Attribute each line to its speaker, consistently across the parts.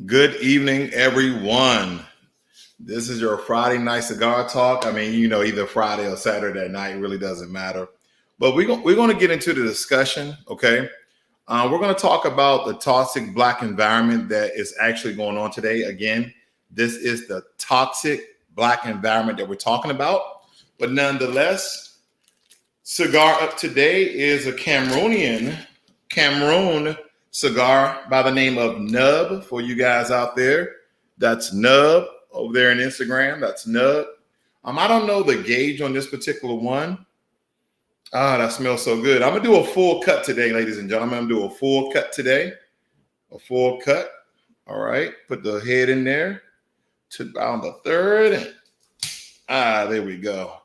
Speaker 1: Good evening, everyone. This is your Friday night cigar talk. I mean, either Friday or Saturday night, really doesn't matter. But we're going to get into the discussion, okay? We're going to talk about the toxic Black environment that is actually going on today. Again, this is the toxic Black environment that we're talking about. But nonetheless, cigar up today is a Cameroon cigar by the name of Nub for you guys out there. That's Nub over there in Instagram. That's Nub. I don't know the gauge on this particular one. That smells so good. I'm going to do a full cut today, ladies and gentlemen. I'm going to do a full cut today. A full cut. All right. Put the head in there to about the third. There we go.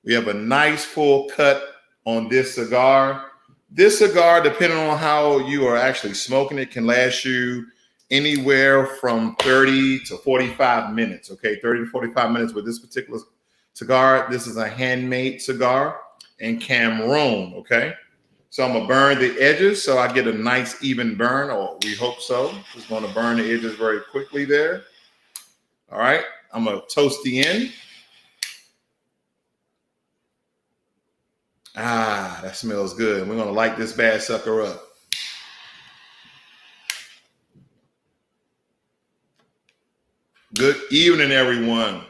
Speaker 1: We have a nice full cut on this cigar. This cigar, depending on how you are actually smoking it, can last you anywhere from 30 to 45 minutes. Okay, 30 to 45 minutes with this particular cigar. This is a handmade cigar in Cameroon. Okay, so I'm gonna burn the edges so I get a nice even burn, or we hope so. Just gonna burn the edges very quickly there. All right, I'm gonna toast the end. That smells good. We're going to light this bad sucker up. Good evening, everyone.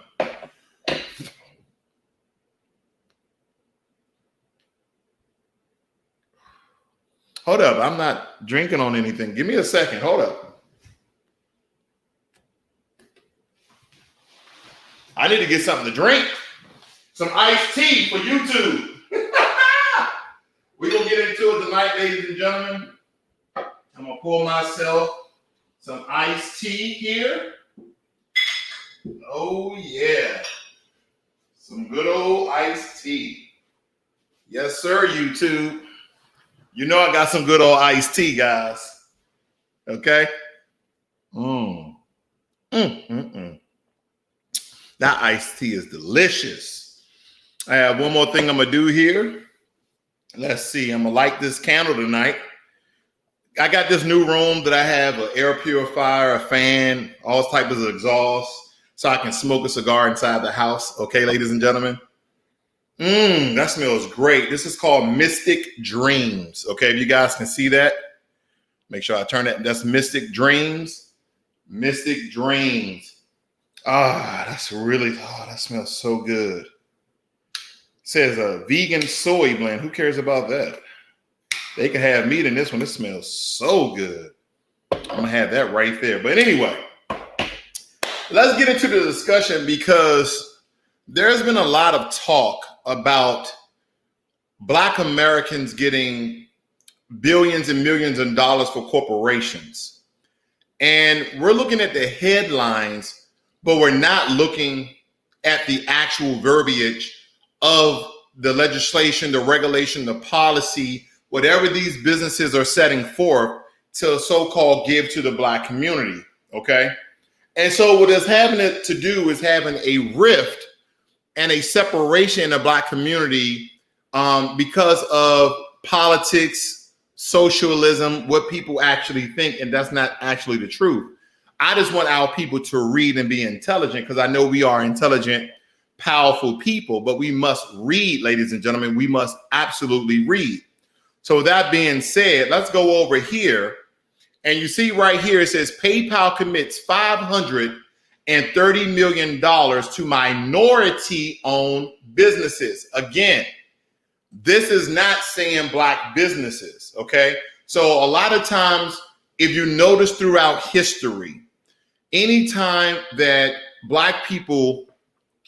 Speaker 1: Hold up. I'm not drinking on anything. Give me a second. Hold up. I need to get something to drink. Some iced tea for YouTube. We're going to get into it tonight, ladies and gentlemen. I'm going to pour myself some iced tea here. Oh, yeah. Some good old iced tea. Yes, sir, YouTube. You know I got some good old iced tea, guys. Okay? That iced tea is delicious. I have one more thing I'm going to do here. Let's see. I'm going to light this candle tonight. I got this new room that I have an air purifier, a fan, all types of exhaust, so I can smoke a cigar inside the house. Okay, ladies and gentlemen. That smells great. This is called Mystic Dreams. Okay, if you guys can see that, make sure I turn that. That's Mystic Dreams. Mystic Dreams. That smells so good. Says a vegan soy blend. Who cares about that? They can have meat in this one. It smells so good. I'm going to have that right there. But anyway, let's get into the discussion because there's been a lot of talk about Black Americans getting billions and millions of dollars for corporations. And we're looking at the headlines, but we're not looking at the actual verbiage of the legislation, the regulation, the policy, whatever these businesses are setting forth to so-called give to the Black community, okay? And so what is having it to do is having a rift and a separation in the Black community because of politics, socialism, what people actually think, and that's not actually the truth. I just want our people to read and be intelligent because I know we are intelligent, powerful people, but we must read, ladies and gentlemen. We must absolutely read. So with that being said, let's go over here. And you see right here, it says PayPal commits $530 million to minority-owned businesses. Again, this is not saying Black businesses, okay? So a lot of times, if you notice throughout history, anytime that Black people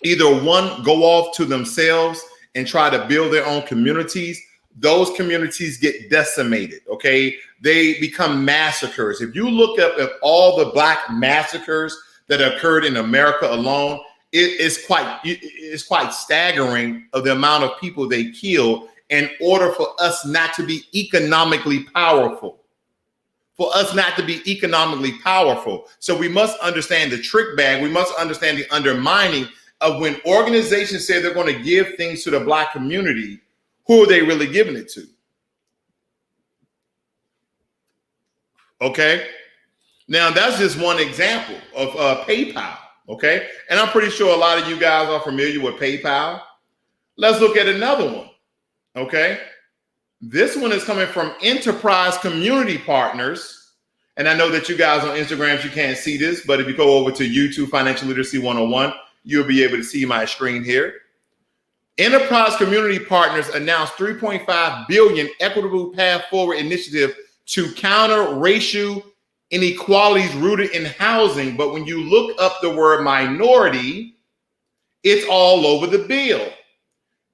Speaker 1: either one, go off to themselves and try to build their own communities, those communities get decimated, okay? They become massacres. If you look up at all the Black massacres that occurred in America alone, it's quite staggering of the amount of people they killed in order for us not to be economically powerful. So we must understand the trick bag. We must understand the undermining of when organizations say they're going to give things to the Black community. Who are they really giving it to? Okay. Now, that's just one example of PayPal, okay? And I'm pretty sure a lot of you guys are familiar with PayPal. Let's look at another one, okay? This one is coming from Enterprise Community Partners. And I know that you guys on Instagram, you can't see this, but if you go over to YouTube Financial Literacy 101, you'll be able to see my screen here. Enterprise Community Partners announced $3.5 billion Equitable Path Forward initiative to counter racial inequalities rooted in housing. But when you look up the word minority, it's all over the bill.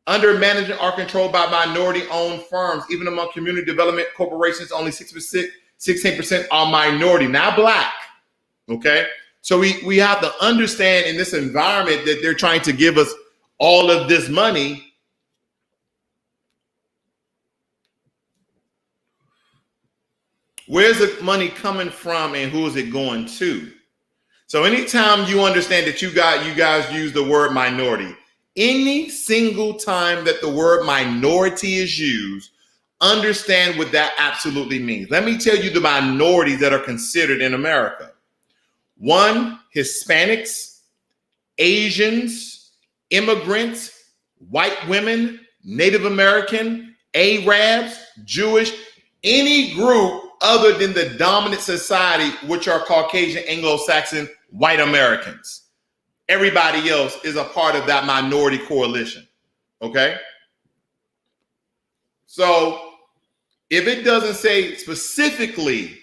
Speaker 1: Under management are controlled by minority-owned firms. Even among community development corporations, only 16% are minority, not black. Okay, so we have to understand in this environment that they're trying to give us all of this money. Where's the money coming from and who is it going to? So anytime you understand that you guys use the word minority, any single time that the word minority is used, understand what that absolutely means. Let me tell you the minorities that are considered in America. 1, Hispanics, Asians, immigrants, white women, Native American, Arabs, Jewish, any group other than the dominant society, which are Caucasian, Anglo-Saxon, white Americans. Everybody else is a part of that minority coalition, okay? So if it doesn't say specifically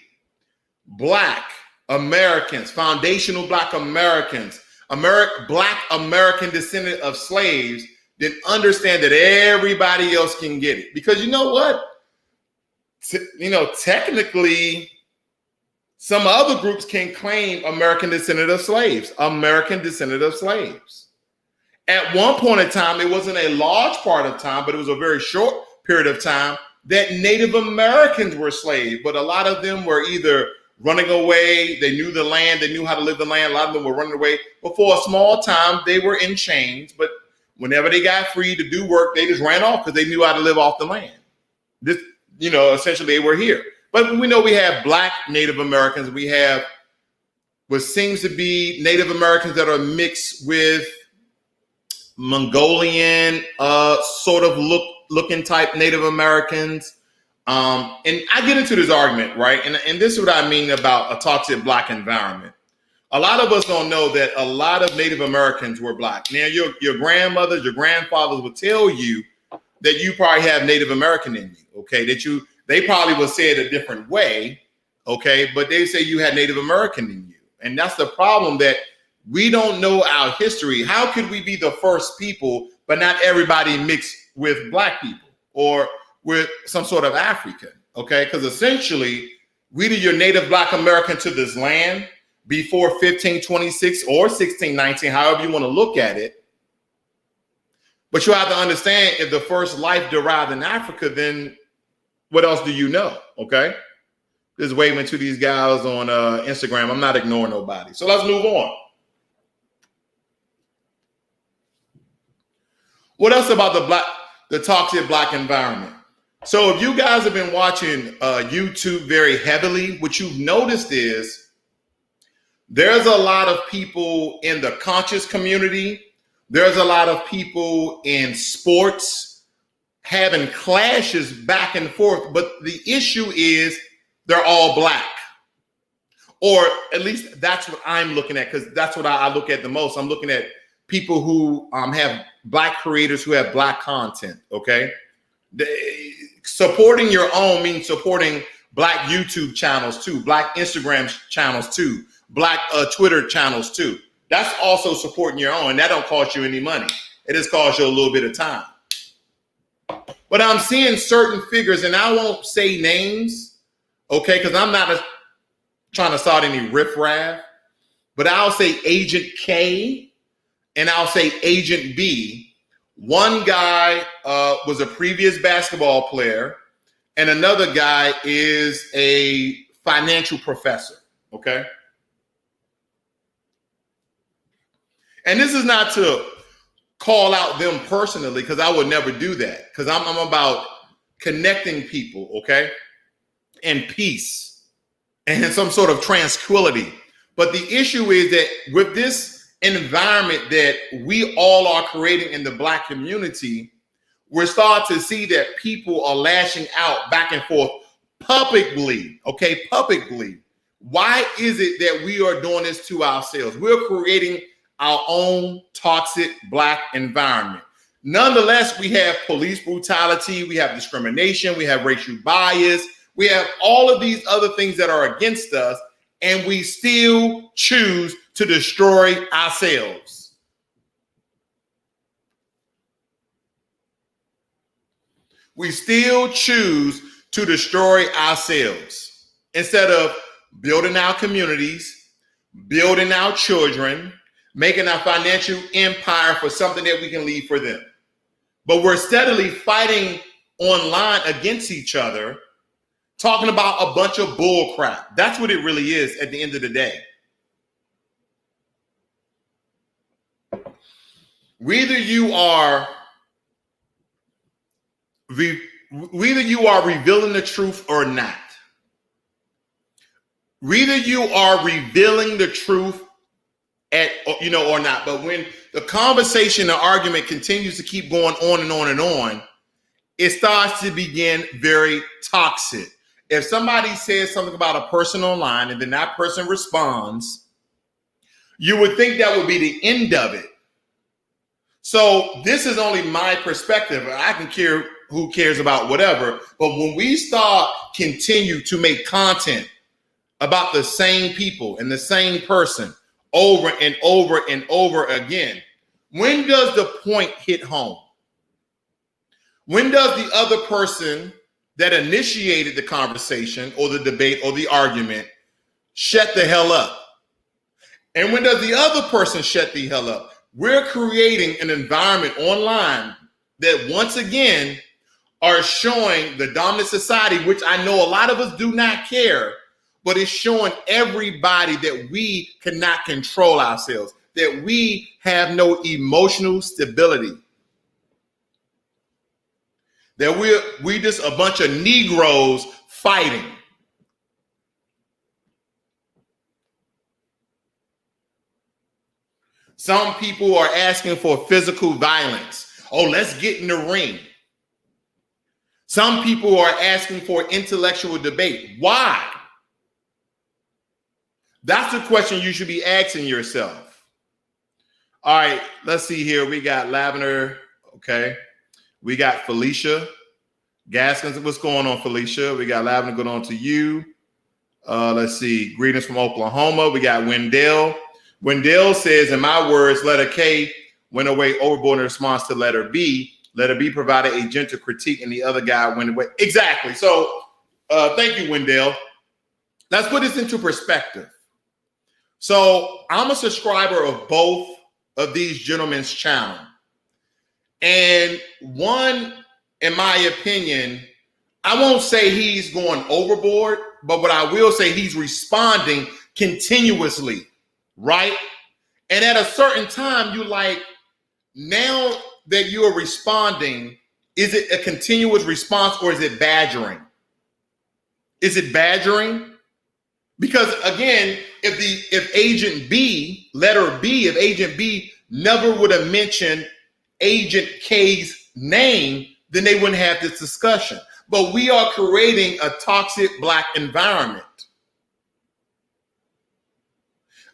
Speaker 1: black Americans, foundational black Americans, black American descendant of slaves, then understand that everybody else can get it. Because you know what? Technically, some other groups can claim American descendant of slaves, American descendant of slaves. At one point in time, it wasn't a large part of time, but it was a very short period of time that Native Americans were slaves. But a lot of them were either running away, they knew the land, they knew how to live the land. A lot of them were running away. But for a small time, they were in chains. But whenever they got free to do work, they just ran off because they knew how to live off the land. This, essentially they were here. But we know we have black Native Americans. We have what seems to be Native Americans that are mixed with Mongolian sort of looking type Native Americans. And I get into this argument, right? And this is what I mean about a toxic black environment. A lot of us don't know that a lot of Native Americans were black. Now, your grandmothers, your grandfathers will tell you that you probably have Native American in you, okay? They probably will say it a different way, okay? But they say you had Native American in you. And that's the problem, that we don't know our history. How could we be the first people, but not everybody mixed with black people or with some sort of African, okay? Because essentially, we did your Native Black American to this land before 1526 or 1619, however you want to look at it. But you have to understand, if the first life derived in Africa, then what else do you know, okay? Just waving to these guys on Instagram. I'm not ignoring nobody. So let's move on. What else about the toxic black environment? So if you guys have been watching YouTube very heavily, what you've noticed is there's a lot of people in the conscious community. There's a lot of people in sports having clashes back and forth. But the issue is they're all black. Or at least that's what I'm looking at, because that's what I look at the most. I'm looking at people who have black creators who have black content, okay? Supporting your own means supporting black YouTube channels too, black Instagram channels too, black Twitter channels too. That's also supporting your own, and that don't cost you any money. It just costs you a little bit of time. But I'm seeing certain figures, and I won't say names, okay, because I'm not trying to start any riffraff, but I'll say Agent K and I'll say Agent B. One guy was a previous basketball player, and another guy is a financial professor, okay? And this is not to call out them personally, because I would never do that, because I'm about connecting people, okay? And peace. and some sort of tranquility. But the issue is that with this environment that we all are creating in the Black community, we're starting to see that people are lashing out back and forth publicly, okay, publicly. Why is it that we are doing this to ourselves? We're creating our own toxic Black environment. Nonetheless, we have police brutality, we have discrimination, we have racial bias, we have all of these other things that are against us, and we still choose to destroy ourselves. We still choose to destroy ourselves instead of building our communities, building our children, making our financial empire for something that we can leave for them. But we're steadily fighting online against each other, talking about a bunch of bull crap. That's what it really is at the end of the day. Whether you are revealing the truth or not, whether you are revealing the truth or not, but when the conversation, the argument continues to keep going on and on and on, it starts to begin very toxic. If somebody says something about a person online and then that person responds, you would think that would be the end of it. So this is only my perspective. I can care who cares about whatever. But when we continue to make content about the same people and the same person over and over and over again, when does the point hit home? When does the other person that initiated the conversation or the debate or the argument shut the hell up? And when does the other person shut the hell up? We're creating an environment online that once again are showing the dominant society, which I know a lot of us do not care, but it's showing everybody that we cannot control ourselves, that we have no emotional stability, that we just a bunch of Negroes fighting. Some people are asking for physical violence. Oh, let's get in the ring. Some people are asking for intellectual debate. Why? That's the question you should be asking yourself. All right, let's see here. We got Lavender. Okay. We got Felicia Gaskins. What's going on, Felicia? We got Lavender going on to you. Let's see. Greetings from Oklahoma. We got Wendell. Wendell says, in my words, letter K went away overboard in response to letter B. Letter B provided a gentle critique and the other guy went away. Exactly. So thank you, Wendell. Let's put this into perspective. So I'm a subscriber of both of these gentlemen's channel. And one, in my opinion, I won't say he's going overboard, but what I will say, he's responding continuously, right? And at a certain time, you like, now that you are responding, is it a continuous response or is it badgering? Is it badgering? Because again, if Agent B, letter B, if Agent B never would have mentioned Agent K's name, then they wouldn't have this discussion. But we are creating a toxic Black environment.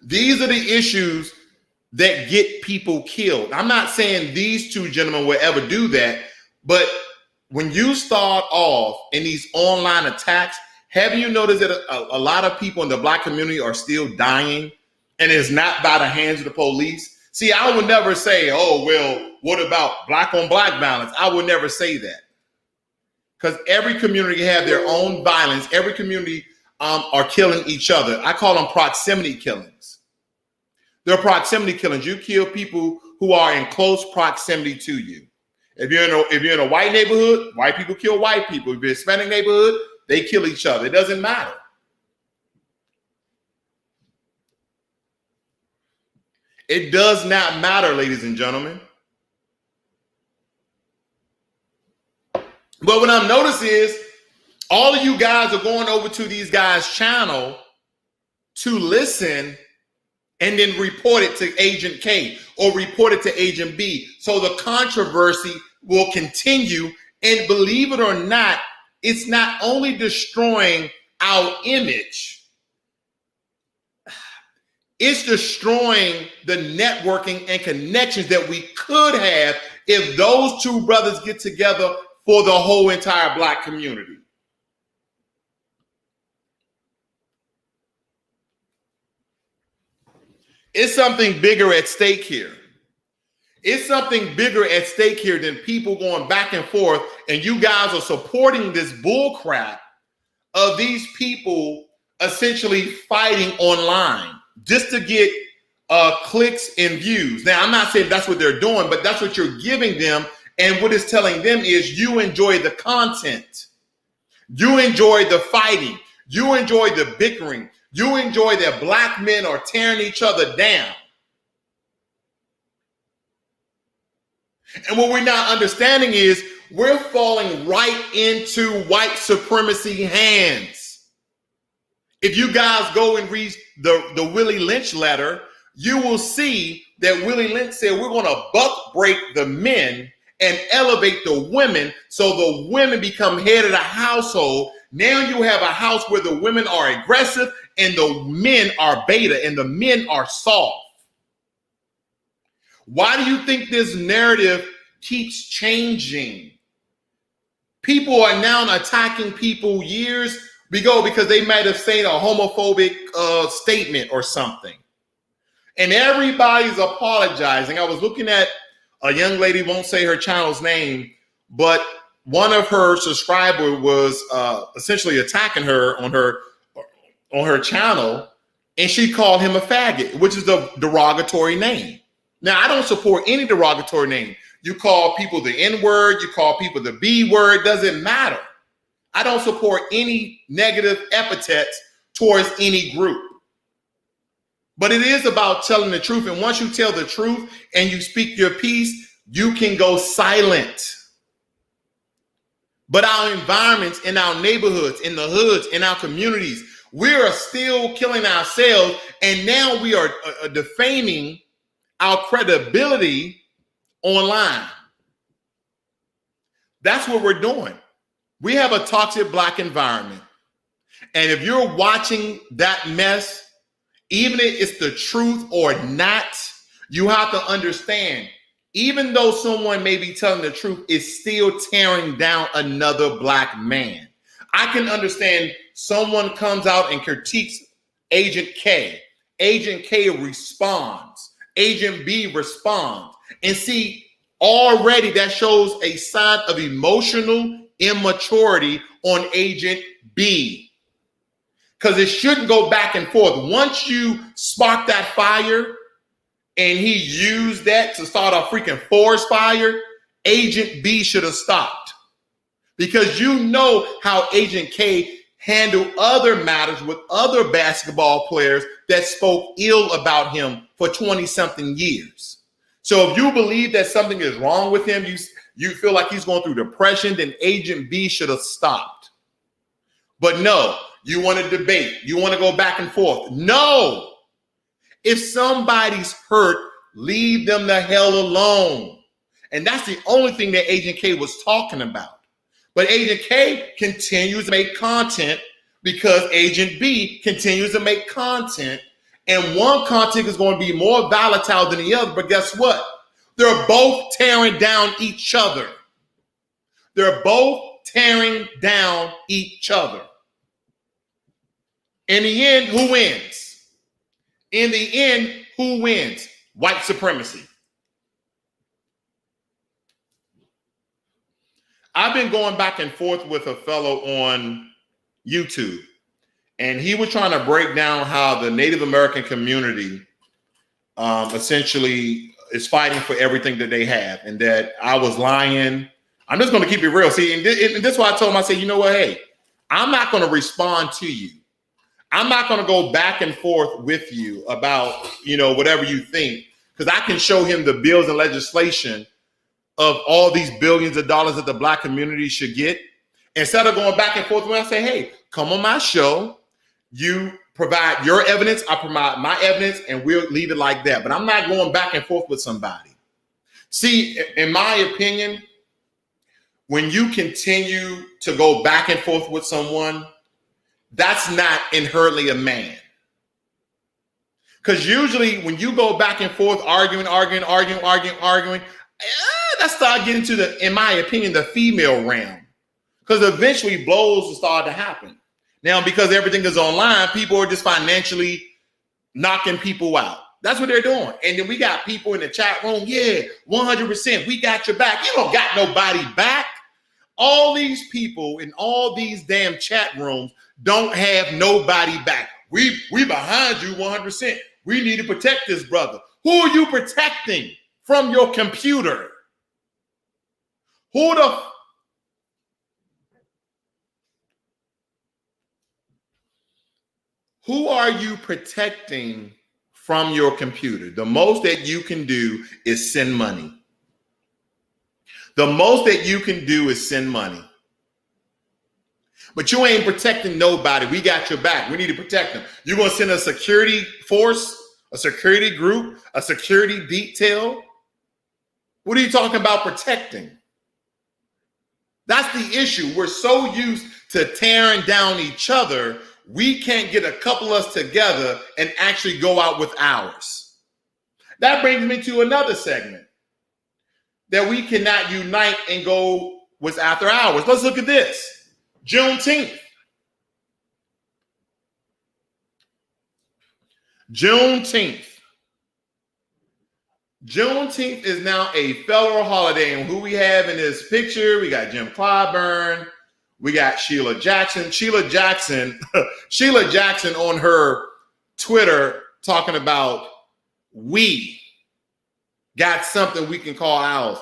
Speaker 1: These are the issues that get people killed. I'm not saying these two gentlemen will ever do that, but when you start off in these online attacks, have you noticed that a lot of people in the Black community are still dying and it's not by the hands of the police? See, I would never say, oh, well, what about Black on Black violence? I would never say that. Because every community have their own violence. Every community are killing each other. I call them proximity killings. They're proximity killings. You kill people who are in close proximity to you. If you're in a white neighborhood, white people kill white people. If you're in a Hispanic neighborhood, they kill each other. It doesn't matter. It does not matter, ladies and gentlemen. But what I've noticed is All of you guys are going over to these guys' channel to listen and then report it to Agent K or report it to Agent B. So the controversy will continue. And believe it or not, it's not only destroying our image, it's destroying the networking and connections that we could have if those two brothers get together for the whole entire Black community. It's something bigger at stake here. It's something bigger at stake here than people going back and forth, and you guys are supporting this bull crap of these people essentially fighting online just to get clicks and views. Now, I'm not saying that's what they're doing, but that's what you're giving them, and what it's telling them is you enjoy the content. You enjoy the fighting. You enjoy the bickering. You enjoy that Black men are tearing each other down. And what we're not understanding is we're falling right into white supremacy hands. If you guys go and read the Willie Lynch letter, you will see that Willie Lynch said we're going to buck break the men and elevate the women so the women become head of the household. Now you have a house where the women are aggressive and the men are beta and the men are soft. Why do you think this narrative keeps changing? People are now attacking people years ago because they might have said a homophobic statement or something. And everybody's apologizing. I was looking at a young lady, won't say her channel's name, but one of her subscribers was essentially attacking her on her channel, and she called him a faggot, which is a derogatory name. Now, I don't support any derogatory name. You call people the N-word, you call people the B-word, doesn't matter. I don't support any negative epithets towards any group. But it is about telling the truth. And once you tell the truth and you speak your piece, you can go silent. But our environments, in our neighborhoods, in the hoods, in our communities, we are still killing ourselves. And now we are defaming our credibility online. That's what we're doing. We have a toxic Black environment. And if you're watching that mess, even if it's the truth or not, you have to understand, even though someone may be telling the truth, it's still tearing down another Black man. I can understand someone comes out and critiques Agent K. Agent K responds. Agent B responds. And see, already that shows a sign of emotional immaturity on Agent B. Because it shouldn't go back and forth. Once you spark that fire and he used that to start a freaking forest fire, Agent B should have stopped. Because you know how Agent K handled other matters with other basketball players that spoke ill about him for 20-something years. So if you believe that something is wrong with him, you feel like he's going through depression, then Agent B should have stopped. But no, you want to debate. You want to go back and forth. No. If somebody's hurt, leave them the hell alone. And that's the only thing that Agent K was talking about. But Agent K continues to make content because Agent B continues to make content. And one content is going to be more volatile than the other. But guess what? They're both tearing down each other. They're both tearing down each other. In the end, who wins? In the end, who wins? White supremacy. I've been going back and forth with a fellow on YouTube, and he was trying to break down how the Native American community essentially is fighting for everything that they have, and that I was lying. I'm just going to keep it real. See, and this is why I told him, I said, you know what? Hey, I'm not going to respond to you. I'm not going to go back and forth with you about, whatever you think, because I can show him the bills and legislation of all these billions of dollars that the Black community should get. Instead of going back and forth, when I say, hey, come on my show, you provide your evidence, I provide my evidence, and we'll leave it like that. But I'm not going back and forth with somebody. See, in my opinion, when you continue to go back and forth with someone, that's not inherently a man. Because usually when you go back and forth, arguing, that start getting to the, in my opinion, the female realm. Because eventually blows will start to happen. Now, because everything is online, people are just financially knocking people out. That's what they're doing. And then we got people in the chat room. Yeah, 100%. We got your back. You don't got nobody back. All these people in all these damn chat rooms don't have nobody back. We behind you 100%. We need to protect this brother. Who are you protecting from your computer? Who are you protecting from your computer? The most that you can do is send money. The most that you can do is send money. But you ain't protecting nobody. We got your back. We need to protect them. You're going to send a security force, a security group, a security detail? What are you talking about protecting? That's the issue. We're so used to tearing down each other, we can't get a couple of us together and actually go out with ours. That brings me to another segment that we cannot unite and go with after hours. Let's look at this. Juneteenth. Juneteenth is now a federal holiday. And who we have in this picture, we got Jim Clyburn, we got Sheila Jackson. Sheila Jackson on her Twitter talking about we got something we can call ours.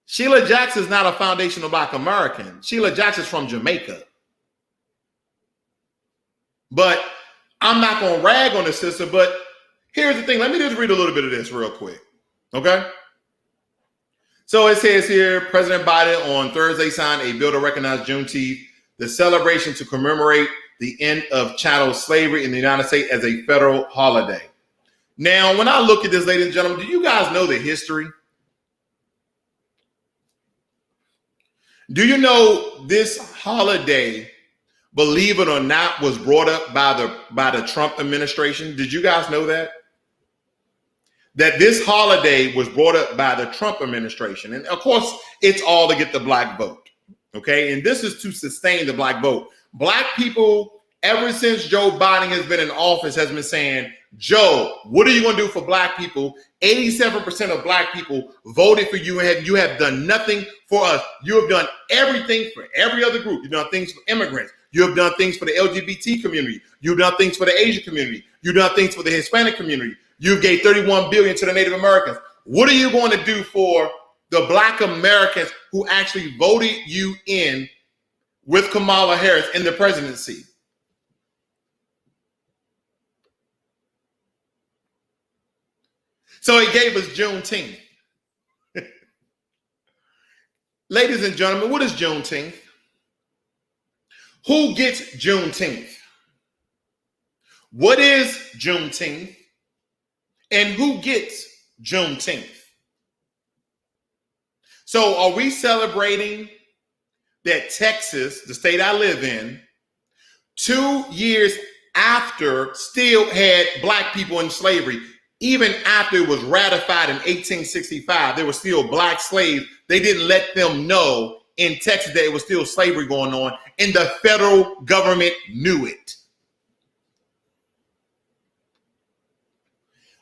Speaker 1: Sheila Jackson is not a foundational Black American. Sheila Jackson is from Jamaica. But I'm not going to rag on the sister, but here's the thing. Let me just read a little bit of this real quick. Okay? So it says here, President Biden on Thursday signed a bill to recognize Juneteenth, the celebration to commemorate the end of chattel slavery in the United States, as a federal holiday. Now, when I look at this, ladies and gentlemen, do you guys know the history? Do you know this holiday, believe it or not, was brought up by the Trump administration? Did you guys know that? That this holiday was brought up by the Trump administration. And of course, it's all to get the Black vote. Okay. And this is to sustain the Black vote. Black people, ever since Joe Biden has been in office, has been saying, Joe, what are you going to do for Black people? 87% of Black people voted for you, and you have done nothing for us. You have done everything for every other group. You've done things for immigrants. You have done things for the LGBT community. You've done things for the Asian community. You've done things for the Hispanic community. You gave $31 billion to the Native Americans. What are you going to do for the Black Americans who actually voted you in with Kamala Harris in the presidency? So he gave us Juneteenth. Ladies and gentlemen, what is Juneteenth? Who gets Juneteenth? What is Juneteenth? And who gets Juneteenth? So are we celebrating that Texas, the state I live in, 2 years after still had Black people in slavery? Even after it was ratified in 1865, there were still Black slaves. They didn't let them know in Texas that it was still slavery going on, and the federal government knew it.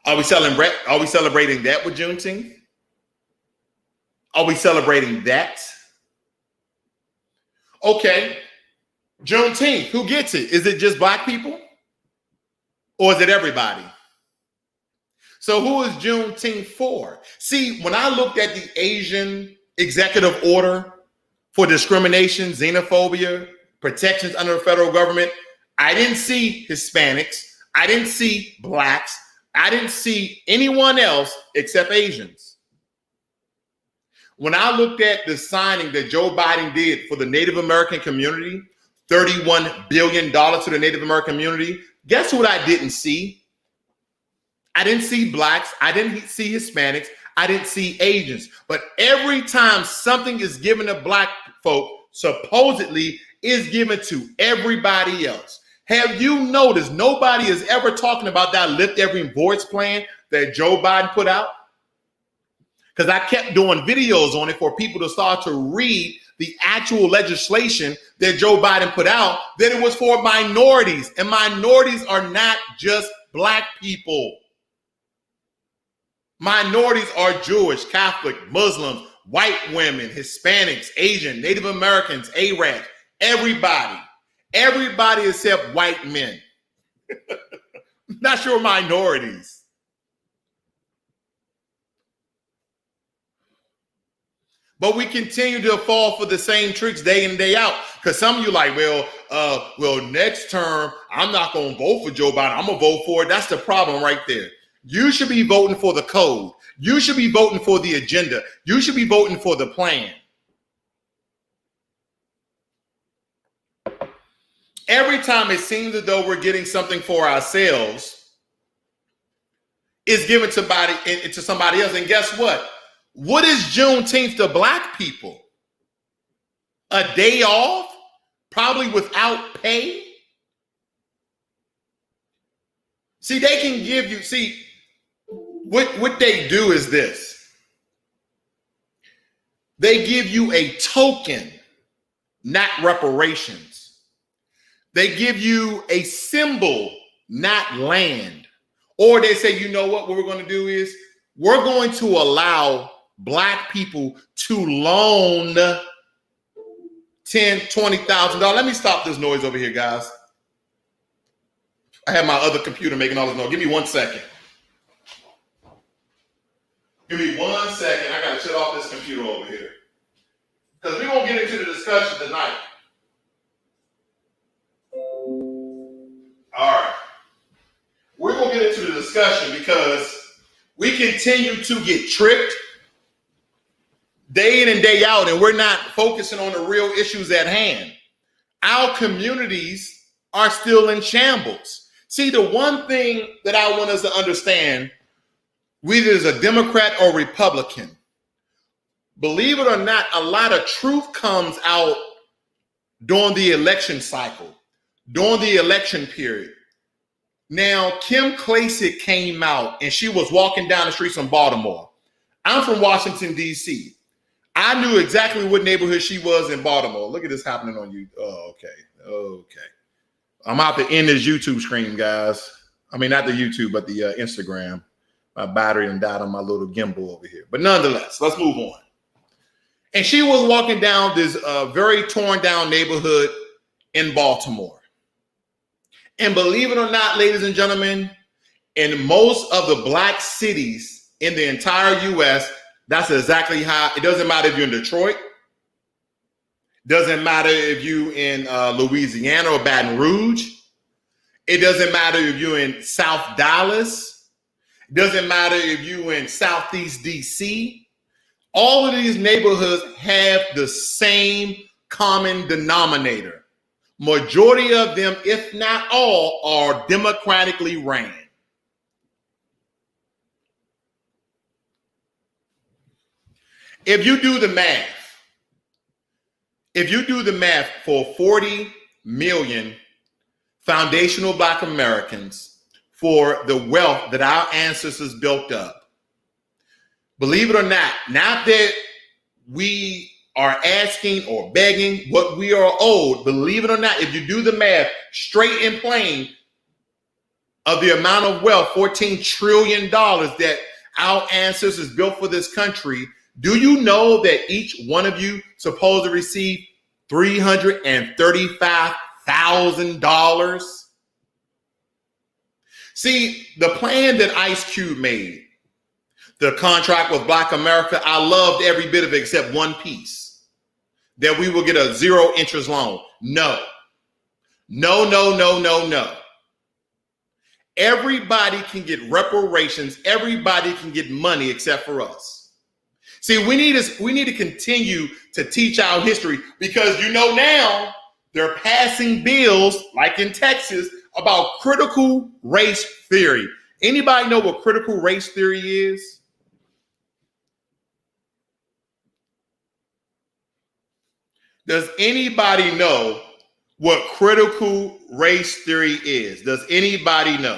Speaker 1: Are we celebrating that with Juneteenth? Are we celebrating that? Okay, Juneteenth, who gets it? Is it just Black people? Or is it everybody? So who is Juneteenth for? See, when I looked at the Asian executive order for discrimination, xenophobia, protections under the federal government, I didn't see Hispanics. I didn't see Blacks. I didn't see anyone else except Asians. When I looked at the signing that Joe Biden did for the Native American community, $31 billion to the Native American community, guess what I didn't see? I didn't see blacks. I didn't see Hispanics. I didn't see Asians. But every time something is given to black folk, supposedly is given to everybody else. Have you noticed nobody is ever talking about that Lift Every Voice plan that Joe Biden put out? Because I kept doing videos on it for people to start to read the actual legislation that Joe Biden put out, that it was for minorities. And minorities are not just black people. Minorities are Jewish, Catholic, Muslims, white women, Hispanics, Asian, Native Americans, Arabs, everybody. Everybody except white men. Not your minorities. But we continue to fall for the same tricks day in, day out. Because some of you like, well, next term, I'm not going to vote for Joe Biden. I'm going to vote for it. That's the problem right there. You should be voting for the code. You should be voting for the agenda. You should be voting for the plan. Every time it seems as though we're getting something for ourselves, it's given to somebody else. And guess what? What is Juneteenth to black people? A day off? Probably without pay? See, they can give you, what they do is this. They give you a token, not reparations. They give you a symbol, not land. Or they say, you know what we're going to do is we're going to allow black people to loan $10,000, $20,000. Let me stop this noise over here, guys. I have my other computer making all this noise. Give me 1 second. Give me 1 second. I got to shut off this computer over here. Because we're going to get into the discussion tonight. All right. We're going to get into the discussion because we continue to get tricked day in and day out, and we're not focusing on the real issues at hand. Our communities are still in shambles. See, the one thing that I want us to understand, whether it's a Democrat or Republican, believe it or not, a lot of truth comes out during the election cycle, during the election period. Now, Kim Klacik came out and she was walking down the streets in Baltimore. I'm from Washington, D.C. I knew exactly what neighborhood she was in Baltimore. Look at this happening on you. Oh, okay. I'm out to end this YouTube screen, guys. I mean, not the YouTube, but the Instagram. My battery done died on my little gimbal over here. But nonetheless, let's move on. And she was walking down this very torn down neighborhood in Baltimore. And believe it or not, ladies and gentlemen, in most of the black cities in the entire U.S., that's exactly how, it doesn't matter if you're in Detroit, doesn't matter if you're in Louisiana or Baton Rouge, it doesn't matter if you're in South Dallas, it doesn't matter if you're in Southeast DC, all of these neighborhoods have the same common denominator. Majority of them, if not all, are democratically ran. If you do the math for 40 million foundational black Americans, for the wealth that our ancestors built up, believe it or not that we are asking or begging what we are owed, believe it or not, if you do the math straight and plain of the amount of wealth, $14 trillion that our ancestors built for this country, do you know that each one of you supposed to receive $335,000? See, the plan that Ice Cube made, the contract with Black America, I loved every bit of it except one piece, that we will get a 0 interest loan. No. Everybody can get reparations. Everybody can get money except for us. See, we need to continue to teach our history because now they're passing bills like in Texas about critical race theory. Anybody know what critical race theory is? Does anybody know what critical race theory is? Does anybody know?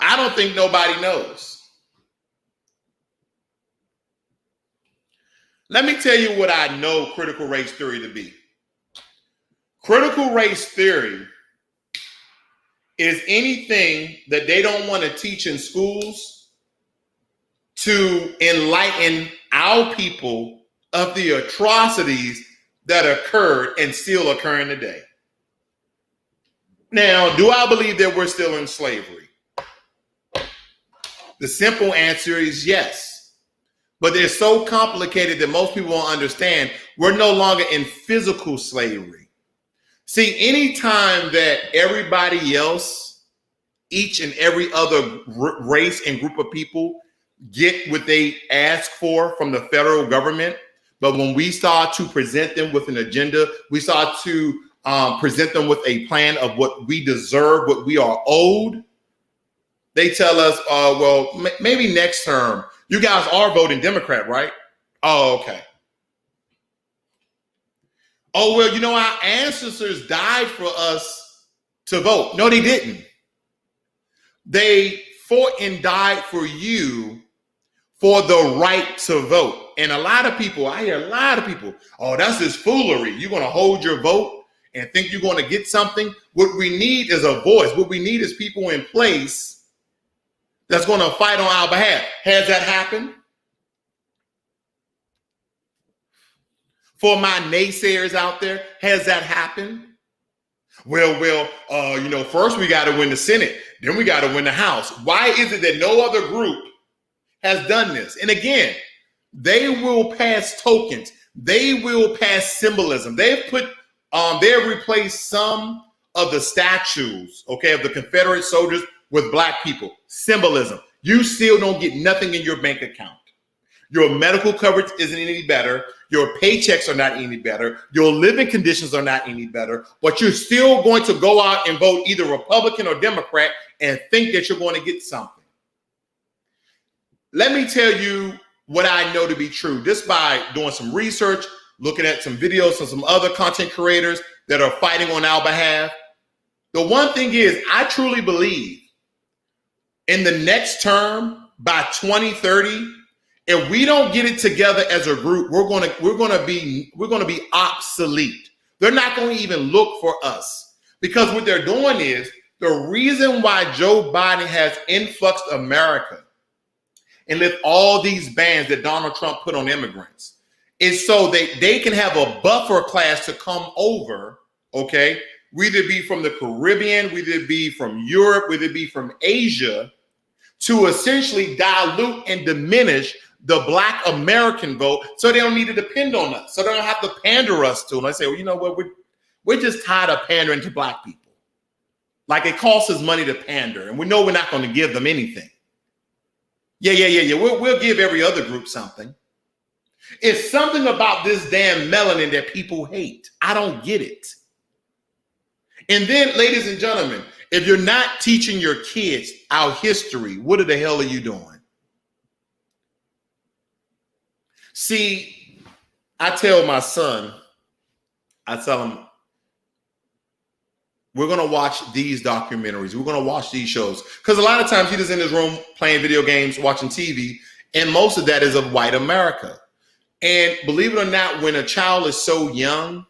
Speaker 1: I don't think nobody knows. Let me tell you what I know critical race theory to be. Critical race theory is anything that they don't want to teach in schools to enlighten our people of the atrocities that occurred and still occurring today. Now, do I believe that we're still in slavery? The simple answer is yes. But they're so complicated that most people won't understand. We're no longer in physical slavery. See, anytime that everybody else, each and every other race and group of people get what they ask for from the federal government, but when we start to present them with an agenda, we start to present them with a plan of what we deserve, what we are owed, they tell us, well, maybe next term. You guys are voting Democrat, right? Oh, okay. Oh, well, our ancestors died for us to vote. No, they didn't. They fought and died for you for the right to vote. And I hear a lot of people, oh, that's just foolery. You're going to hold your vote and think you're going to get something. What we need is a voice. What we need is people in place that's going to fight on our behalf. Has that happened? For my naysayers out there, has that happened? Well, first we got to win the Senate, then we got to win the House. Why is it that no other group has done this? And again, they will pass tokens. They will pass symbolism. They've replaced some of the statues, of the Confederate soldiers with black people. Symbolism. You still don't get nothing in your bank account. Your medical coverage isn't any better. Your paychecks are not any better. Your living conditions are not any better. But you're still going to go out and vote either Republican or Democrat and think that you're going to get something. Let me tell you what I know to be true, just by doing some research, looking at some videos from some other content creators that are fighting on our behalf. The one thing is, I truly believe in the next term, by 2030, if we don't get it together as a group, we're gonna be obsolete. They're not going to even look for us, because what they're doing is, the reason why Joe Biden has influxed America and lift all these bans that Donald Trump put on immigrants is so that they can have a buffer class to come over, whether it be from the Caribbean, whether it be from Europe, whether it be from Asia, to essentially dilute and diminish the Black American vote, so they don't need to depend on us, so they don't have to pander us to. And I say, well, you know what? We're just tired of pandering to Black people. Like, it costs us money to pander, and we know we're not going to give them anything. Yeah. We'll give every other group something. It's something about this damn melanin that people hate. I don't get it. And then, ladies and gentlemen, if you're not teaching your kids our history, what the hell are you doing? See, I tell my son, him, we're going to watch these documentaries. We're going to watch these shows. Because a lot of times he's just in his room playing video games, watching TV, and most of that is of white America. And believe it or not, when a child is so young,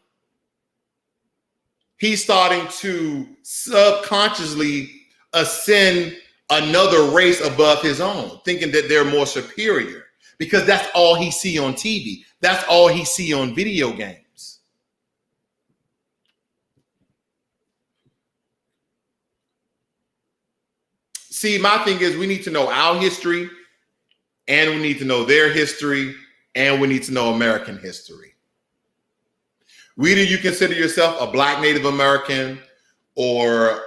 Speaker 1: he's starting to subconsciously ascend another race above his own, thinking that they're more superior, because that's all he see on TV. That's all he see on video games. See, my thing is, we need to know our history, and we need to know their history, and we need to know American history. Whether you consider yourself a Black Native American, or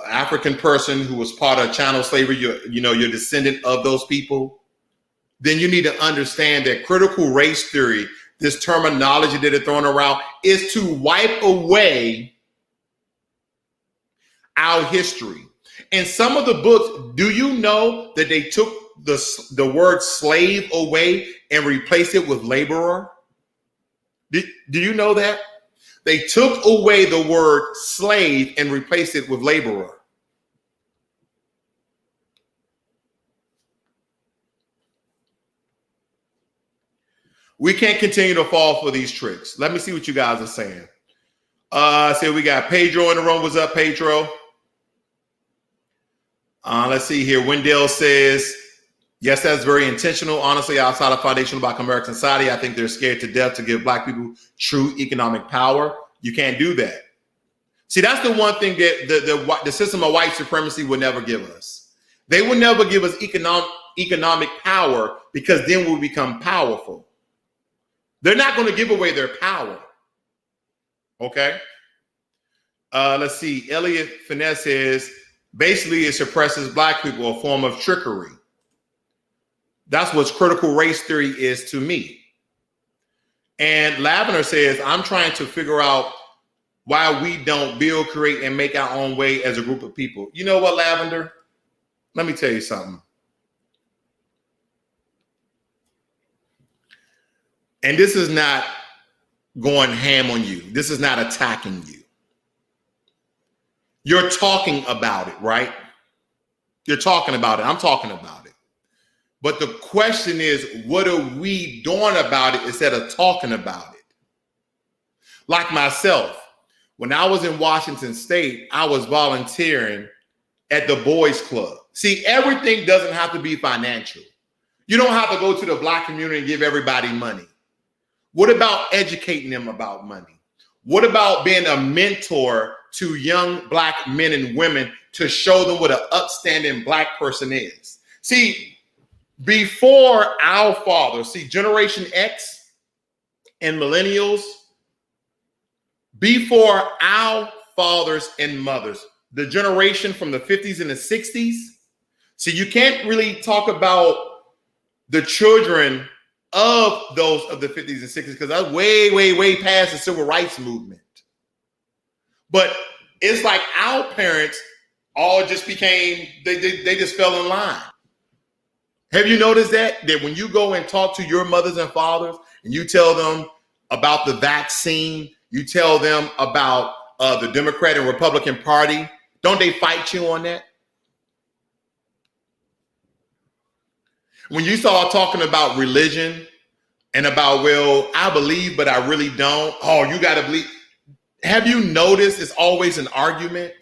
Speaker 1: African person who was part of chattel slavery, you're descendant of those people, then you need to understand that critical race theory, this terminology that they're throwing around, is to wipe away our history. In some of the books, do you know that they took the word slave away and replaced it with laborer? Do you know that? They took away the word slave and replaced it with laborer. We can't continue to fall for these tricks. Let me see what you guys are saying. So we got Pedro in the room. What's up, Pedro? Let's see here. Wendell says, yes, that's very intentional. Honestly, outside of foundational Black American society, I think they're scared to death to give Black people true economic power. You can't do that. See, that's the one thing that the system of white supremacy will never give us. They will never give us economic power, because then we'll become powerful. They're not going to give away their power. Okay. Let's see. Elliot Finesse says, basically it suppresses Black people, a form of trickery. That's what critical race theory is to me. And Lavender says, I'm trying to figure out why we don't build, create, and make our own way as a group of people. You know what, Lavender? Let me tell you something. And this is not going ham on you. This is not attacking you. You're talking about it, right? You're talking about it. I'm talking about it. But the question is, what are we doing about it instead of talking about it? Like myself, when I was in Washington State, I was volunteering at the Boys Club. See, everything doesn't have to be financial. You don't have to go to the Black community and give everybody money. What about educating them about money? What about being a mentor to young Black men and women to show them what an upstanding Black person is? See, before our fathers, see, Generation X and millennials, before our fathers and mothers, the generation from the 50s and the 60s, see, you can't really talk about the children of those of the 50s and 60s, because that's way, way, way past the civil rights movement. But it's like our parents all just became, they just fell in line. Have you noticed that when you go and talk to your mothers and fathers and you tell them about the vaccine, you tell them about the Democrat and Republican Party, don't they fight you on that? When you start talking about religion and about, well, I believe, but I really don't. Oh, you got to believe. Have you noticed it's always an argument?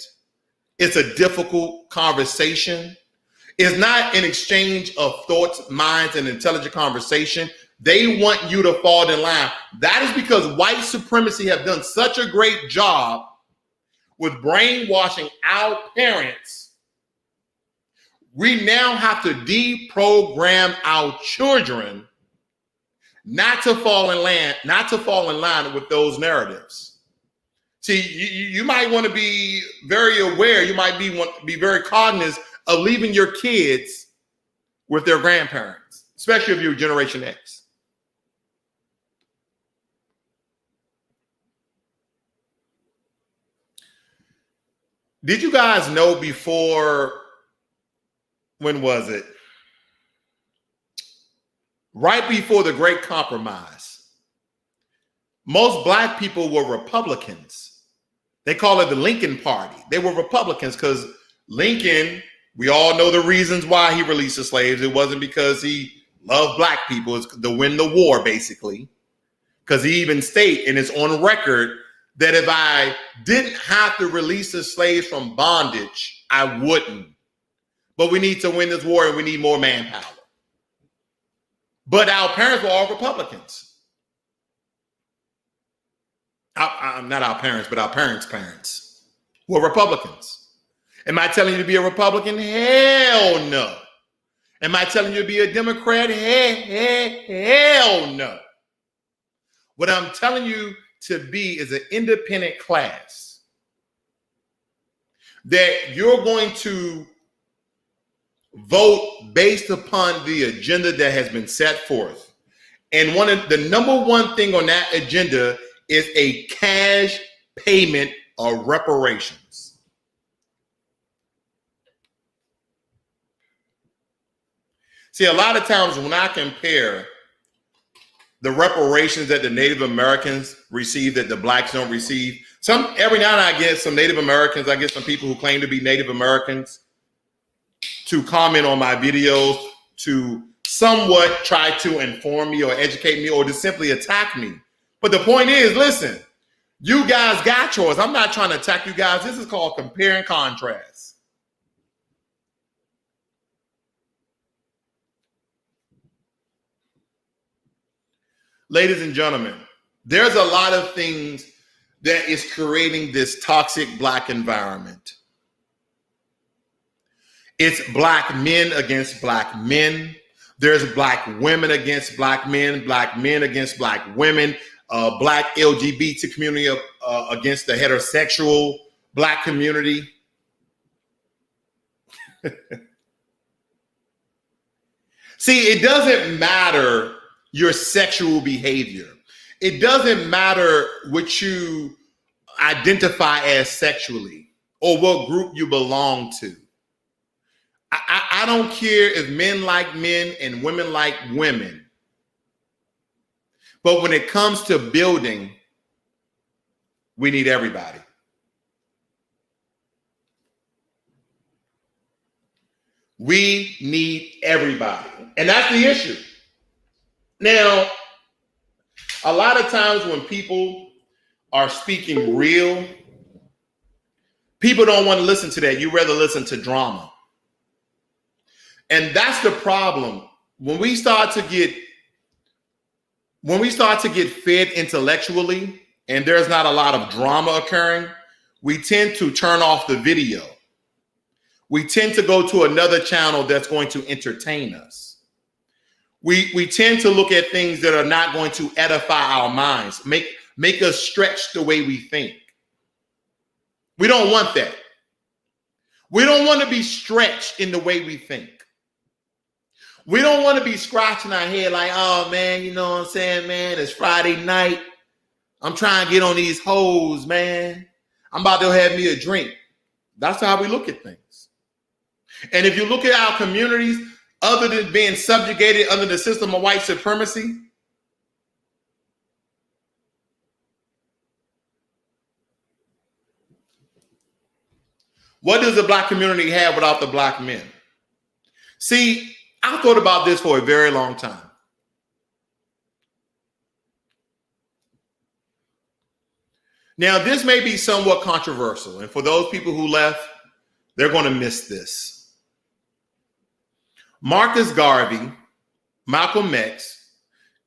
Speaker 1: It's a difficult conversation. It's not an exchange of thoughts, minds, and intelligent conversation. They want you to fall in line. That is because white supremacy have done such a great job with brainwashing our parents. We now have to deprogram our children not to fall in line with those narratives. See, you might want to be very aware. You might want to be very cognizant of leaving your kids with their grandparents, especially if you're Generation X. Did you guys know before, when was it? Right before the Great Compromise, most Black people were Republicans. They call it the Lincoln Party. They were Republicans because Lincoln, we all know the reasons why he released the slaves. It wasn't because he loved Black people. It's to win the war, basically. Because he even stated, and it's on record, that if I didn't have to release the slaves from bondage, I wouldn't. But we need to win this war and we need more manpower. But our parents were all Republicans. Not our parents, but our parents' parents were Republicans. Am I telling you to be a Republican? Hell no. Am I telling you to be a Democrat? Hell no. What I'm telling you to be is an independent class. that you're going to vote based upon the agenda that has been set forth. And one of the number one thing on that agenda is a cash payment of reparations. See, a lot of times when I compare the reparations that the Native Americans receive that the blacks don't receive, every now and then I get some Native Americans, I get some people who claim to be Native Americans to comment on my videos to somewhat try to inform me or educate me or to simply attack me. But the point is, listen, you guys got yours. I'm not trying to attack you guys. This is called compare and contrast. Ladies and gentlemen, there's a lot of things that is creating this toxic black environment. It's black men against black men. There's black women against black men against black women, black LGBT community against the heterosexual black community. See, it doesn't matter your sexual behavior. It doesn't matter what you identify as sexually or what group you belong to. I don't care if men like men and women like women. But when it comes to building, we need everybody. We need everybody. And that's the issue. Now, a lot of times when people are speaking real, people don't want to listen to that. You rather listen to drama. And that's the problem. When we start to get fed intellectually and there's not a lot of drama occurring, we tend to turn off the video. We tend to go to another channel that's going to entertain us. We tend to look at things that are not going to edify our minds, make us stretch the way we think. We don't want that. We don't want to be stretched in the way we think. We don't want to be scratching our head like, oh man, you know what I'm saying, man, it's Friday night. I'm trying to get on these hoes, man. I'm about to have me a drink. That's how we look at things. And if you look at our communities, other than being subjugated under the system of white supremacy, what does the black community have without the black men? See, I thought about this for a very long time. Now, this may be somewhat controversial, and for those people who left, they're going to miss this. Marcus Garvey, Malcolm X,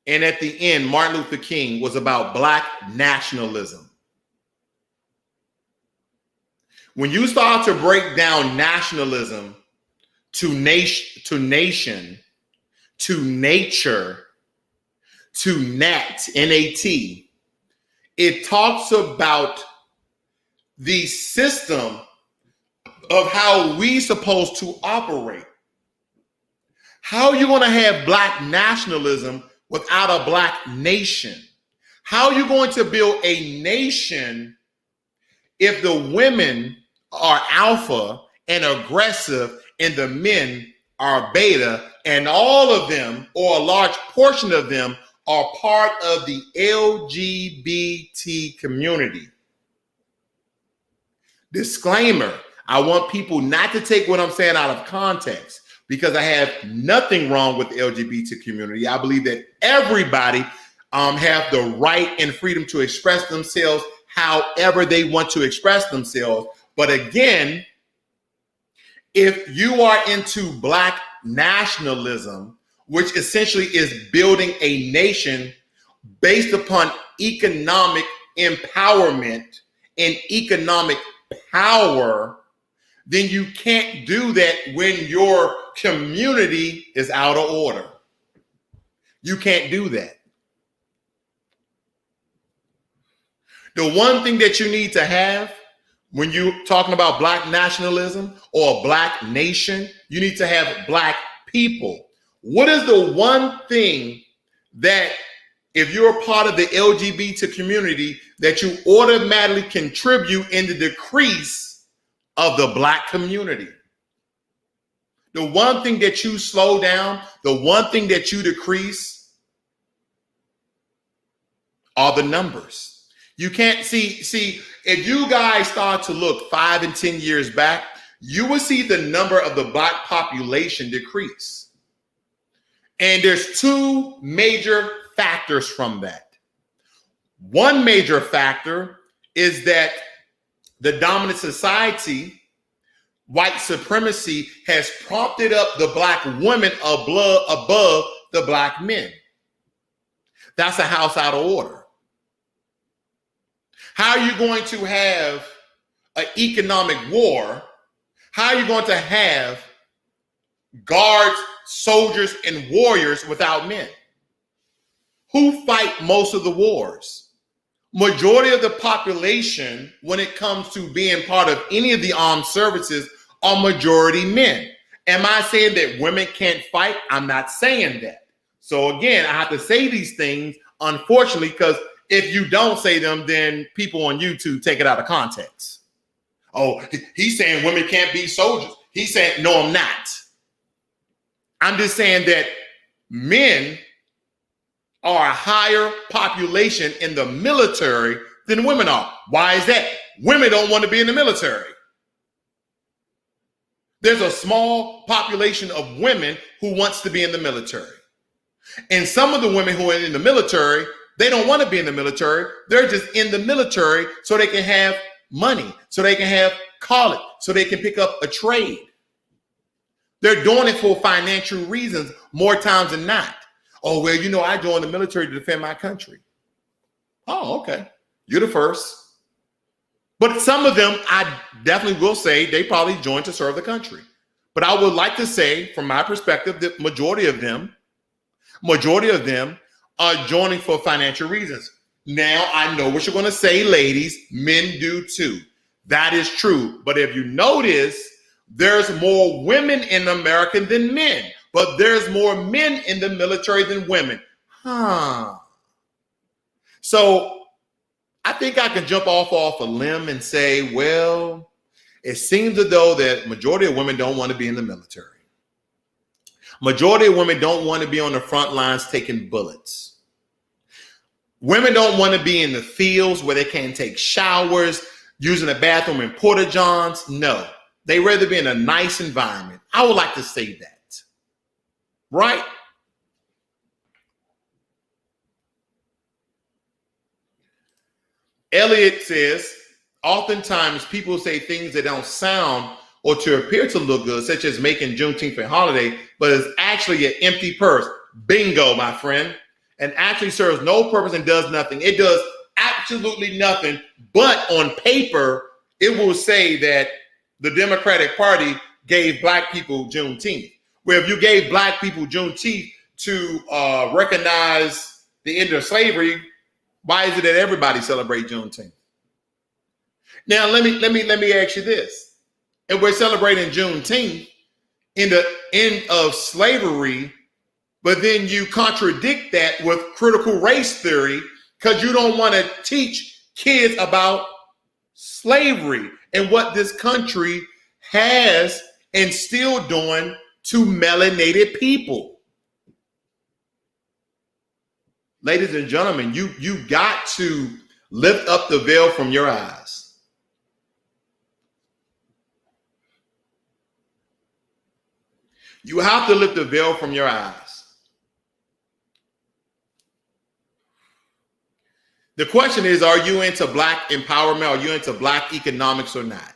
Speaker 1: and at the end, Martin Luther King was about black nationalism. When you start to break down nationalism to nation, to nature, to nat, N-A-T, it talks about the system of how we supposed to operate. How are you going to have black nationalism without a black nation? How are you going to build a nation if the women are alpha and aggressive and the men are beta, and all of them, or a large portion of them, are part of the LGBT community? Disclaimer, I want people not to take what I'm saying out of context, because I have nothing wrong with the LGBT community. I believe that everybody have the right and freedom to express themselves however they want to express themselves. But again, if you are into black nationalism, which essentially is building a nation based upon economic empowerment and economic power, then you can't do that when your community is out of order. You can't do that. The one thing that you need to have When you're talking about black nationalism or a black nation, you need to have black people. What is the one thing that, if you're a part of the LGBT community, that you automatically contribute in the decrease of the black community? The one thing that you slow down, the one thing that you decrease are the numbers. You can't see, if you guys start to look 5 and 10 years back, you will see the number of the black population decrease. And there's two major factors from that. One major factor is that the dominant society, white supremacy, has propped up the black women above the black men. That's a house out of order. How are you going to have an economic war? How are you going to have guards, soldiers, and warriors without men? Who fight most of the wars? Majority of the population, when it comes to being part of any of the armed services, are majority men. Am I saying that women can't fight? I'm not saying that. So again, I have to say these things, unfortunately, because if you don't say them, then people on YouTube take it out of context. Oh, he's saying women can't be soldiers. He's saying, no, I'm not. I'm just saying that men are a higher population in the military than women are. Why is that? Women don't want to be in the military. There's a small population of women who wants to be in the military. And some of the women who are in the military, they don't want to be in the military. They're just in the military so they can have money, so they can have college, so they can pick up a trade. They're doing it for financial reasons more times than not. Oh, well, you know, I joined the military to defend my country. Oh, okay. You're the first. But some of them, I definitely will say they probably joined to serve the country. But I would like to say, from my perspective, that majority of them are joining for financial reasons. Now, I know what you're going to say, ladies. Men do too. That is true. But if you notice, there's more women in America than men. But there's more men in the military than women. So I think I can jump off a limb and say, well, it seems as though that majority of women don't want to be in the military. Majority of women don't want to be on the front lines taking bullets. Women don't want to be in the fields where they can't take showers, using the bathroom in porta-johns. No, they rather be in a nice environment. I would like to say that. Right? Elliot says, oftentimes people say things that don't sound or to appear to look good, such as making Juneteenth a holiday, but it's actually an empty purse. Bingo, my friend. And actually serves no purpose and does nothing. It does absolutely nothing, but on paper, it will say that the Democratic Party gave black people Juneteenth. Where if you gave black people Juneteenth to recognize the end of slavery, why is it that everybody celebrate Juneteenth? Now, let me ask you this. If we're celebrating Juneteenth in the end of slavery, but then you contradict that with critical race theory because you don't want to teach kids about slavery and what this country has and still doing to melanated people. Ladies and gentlemen, you got to lift up the veil from your eyes. You have to lift the veil from your eyes. The question is, are you into black empowerment? Are you into black economics or not?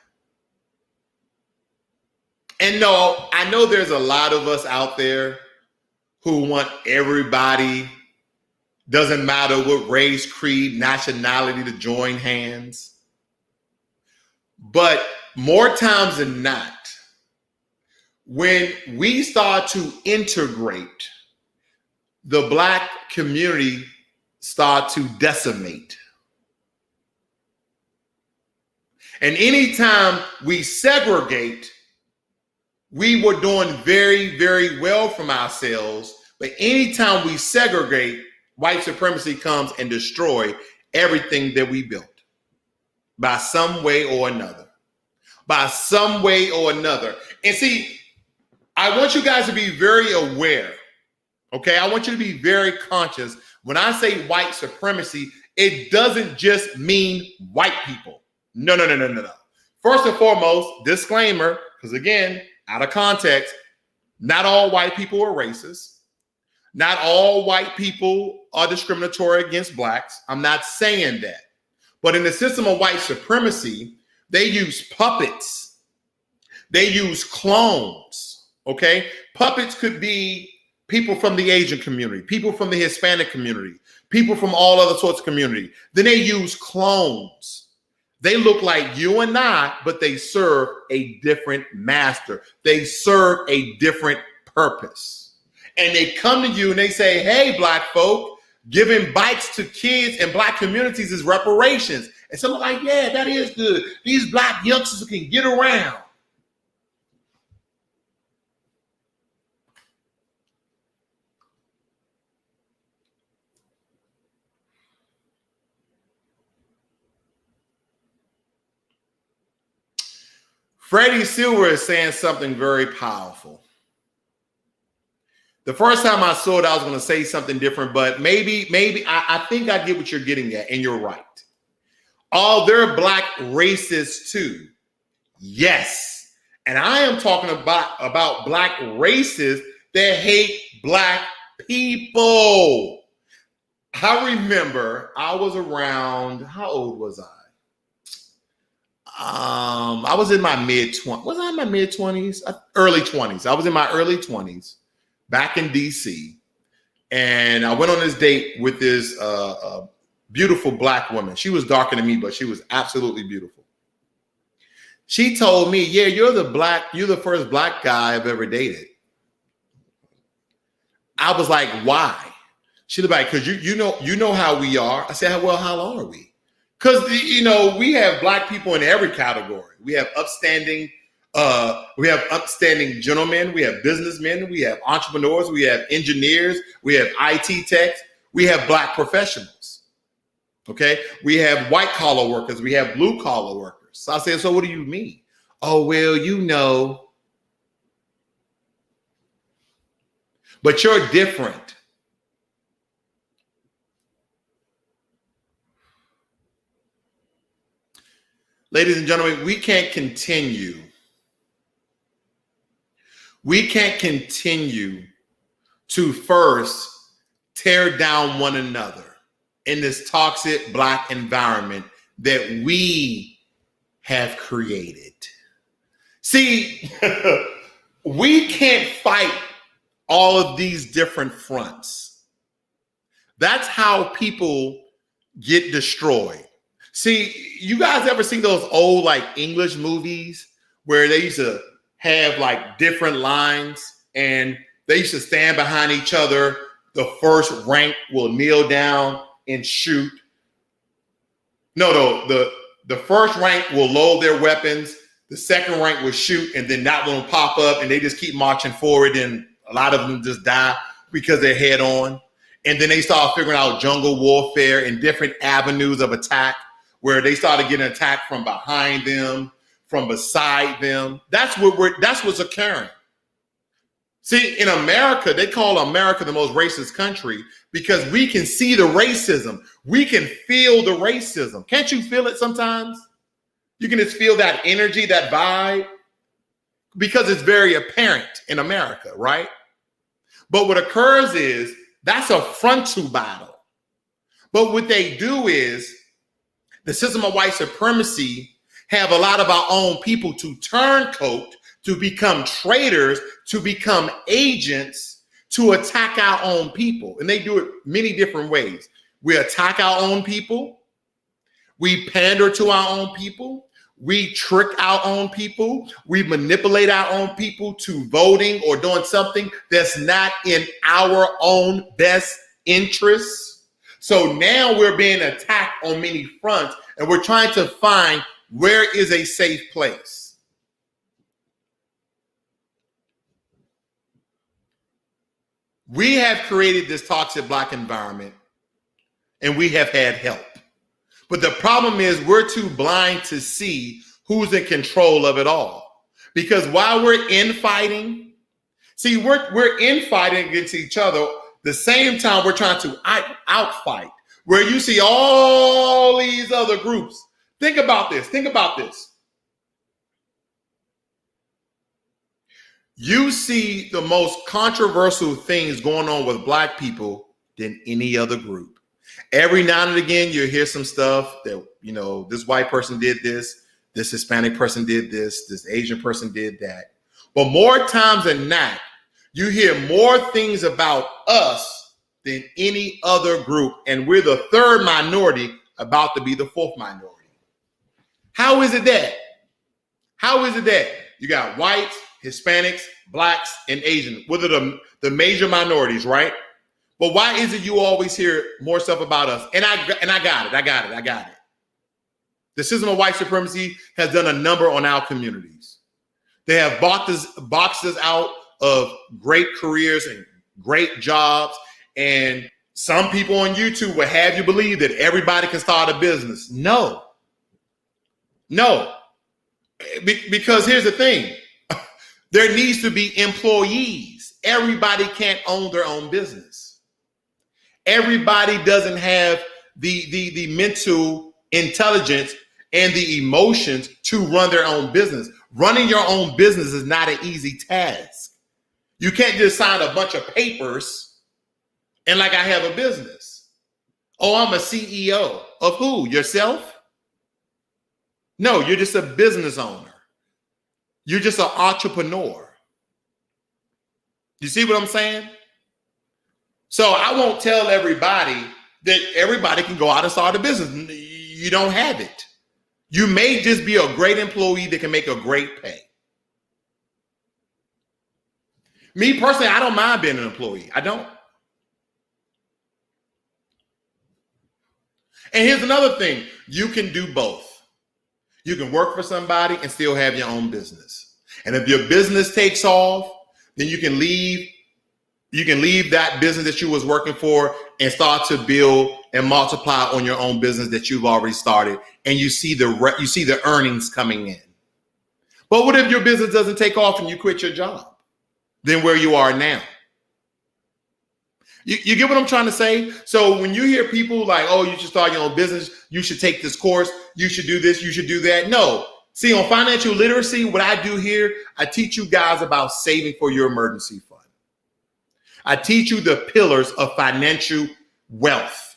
Speaker 1: And no, I know there's a lot of us out there who want everybody, doesn't matter what race, creed, nationality, to join hands. But more times than not, when we start to integrate, the black community start to decimate. And anytime we segregate, we were doing very, very well from ourselves. But anytime we segregate, white supremacy comes and destroy everything that we built by some way or another. By some way or another. And see, I want you guys to be very aware. Okay, I want you to be very conscious. When I say white supremacy, it doesn't just mean white people. No. First and foremost, disclaimer, because again, out of context, not all white people are racist. Not all white people are discriminatory against blacks. I'm not saying that. But in the system of white supremacy, they use puppets. They use clones, okay? Puppets could be people from the Asian community, people from the Hispanic community, people from all other sorts of community. Then they use clones. They look like you and I, but they serve a different master. They serve a different purpose. And they come to you and they say, hey, black folk, giving bikes to kids in black communities is reparations. And someone like, yeah, that is good. These black youngsters can get around. Freddie Silver is saying something very powerful. The first time I saw it, I was going to say something different, but maybe I think I get what you're getting at, and you're right. Oh, they're black racists too. Yes. And I am talking about black racists that hate black people. I remember I was around, how old was I? I was in my mid-20s. Was I in my mid-20s? Early 20s. I was in my early 20s back in DC. And I went on this date with this beautiful black woman. She was darker than me, but she was absolutely beautiful. She told me, yeah, you're the first black guy I've ever dated. I was like, why? She was like, because you know how we are. I said, well, how long are we? Because, we have black people in every category. We have upstanding gentlemen. We have businessmen. We have entrepreneurs. We have engineers. We have IT techs. We have black professionals. Okay. We have white collar workers. We have blue collar workers. So I said, so what do you mean? Oh, well, but you're different. Ladies and gentlemen, we can't continue. We can't continue to first tear down one another in this toxic black environment that we have created. See, we can't fight all of these different fronts. That's how people get destroyed. See, you guys ever seen those old English movies where they used to have different lines and they used to stand behind each other? The first rank will kneel down and shoot. No, the first rank will load their weapons. The second rank will shoot, and then that one will pop up, and they just keep marching forward, and a lot of them just die because they're head on. And then they start figuring out jungle warfare and different avenues of attack, where they started getting attacked from behind them, from beside them. That's what's occurring. See, in America, they call America the most racist country because we can see the racism. We can feel the racism. Can't you feel it sometimes? You can just feel that energy, that vibe, because it's very apparent in America, right? But what occurs is that's a frontal battle. But what they do is the system of white supremacy have a lot of our own people to turncoat, to become traitors, to become agents, to attack our own people. And they do it many different ways. We attack our own people. We pander to our own people. We trick our own people. We manipulate our own people to voting or doing something that's not in our own best interests. So now we're being attacked on many fronts, and we're trying to find Where is a safe place? We have created this toxic Black environment, and we have had help. But the problem is we're too blind to see who's in control of it all. Because while we're infighting, see, we're infighting against each other. The same time we're trying to outfight, where you see all these other groups. Think about this. Think about this. You see the most controversial things going on with Black people than any other group. Every now and again, you hear some stuff that, you know, this white person did this Hispanic person did this Asian person did that. But more times than not, you hear more things about us than any other group. And we're the third minority about to be the fourth minority. How is it that? How is it that you got whites, Hispanics, Blacks, and Asian? What are the major minorities, right? But why is it you always hear more stuff about us? And I got it. The system of white supremacy has done a number on our communities. They have boxed us out of great careers and great jobs. And some people on YouTube will have you believe that everybody can start a business. No. Because here's the thing. There needs to be employees. Everybody can't own their own business. Everybody doesn't have the mental intelligence and the emotions to run their own business. Running your own business is not an easy task. You can't just sign a bunch of papers and like I have a business. Oh, I'm a CEO of who? Yourself? No, you're just a business owner. You're just an entrepreneur. You see what I'm saying? So I won't tell everybody that everybody can go out and start a business. You don't have it. You may just be a great employee that can make a great pay. Me personally, I don't mind being an employee. I don't. And here's another thing. You can do both. You can work for somebody and still have your own business. And if your business takes off, then you can leave that business that you was working for and start to build and multiply on your own business that you've already started, and you see the earnings coming in. But what if your business doesn't take off and you quit your job? Then where you are now. You get what I'm trying to say? So when you hear people like, oh, you should start your own business, you should take this course, you should do this, you should do that. No. See, on financial literacy, what I do here, I teach you guys about saving for your emergency fund. I teach you the pillars of financial wealth,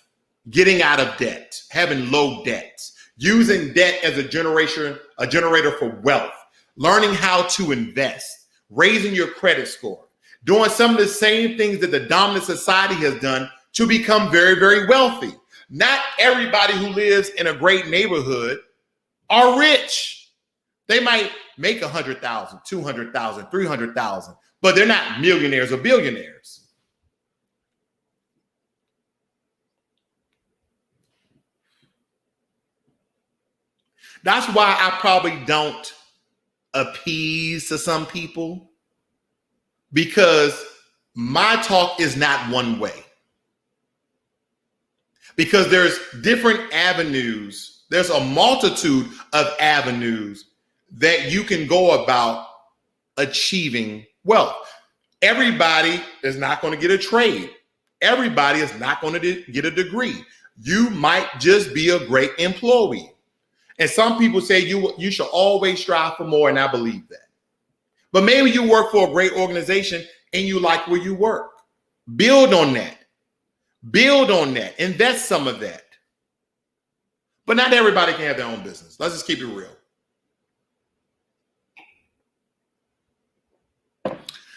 Speaker 1: getting out of debt, having low debt, using debt as a generator for wealth, learning how to invest, raising your credit score, doing some of the same things that the dominant society has done to become very, very wealthy. Not everybody who lives in a great neighborhood are rich. They might make 100,000, 200,000, 300,000, but they're not millionaires or billionaires. That's why I probably don't appease to some people, because my talk is not one way. Because there's different avenues. There's a multitude of avenues that you can go about achieving wealth. Everybody is not going to get a trade. Everybody is not going to get a degree. You might just be a great employee. And some people say you should always strive for more, and I believe that. But maybe you work for a great organization and you like where you work. Build on that. Build on that. Invest some of that. But not everybody can have their own business. Let's just keep it real.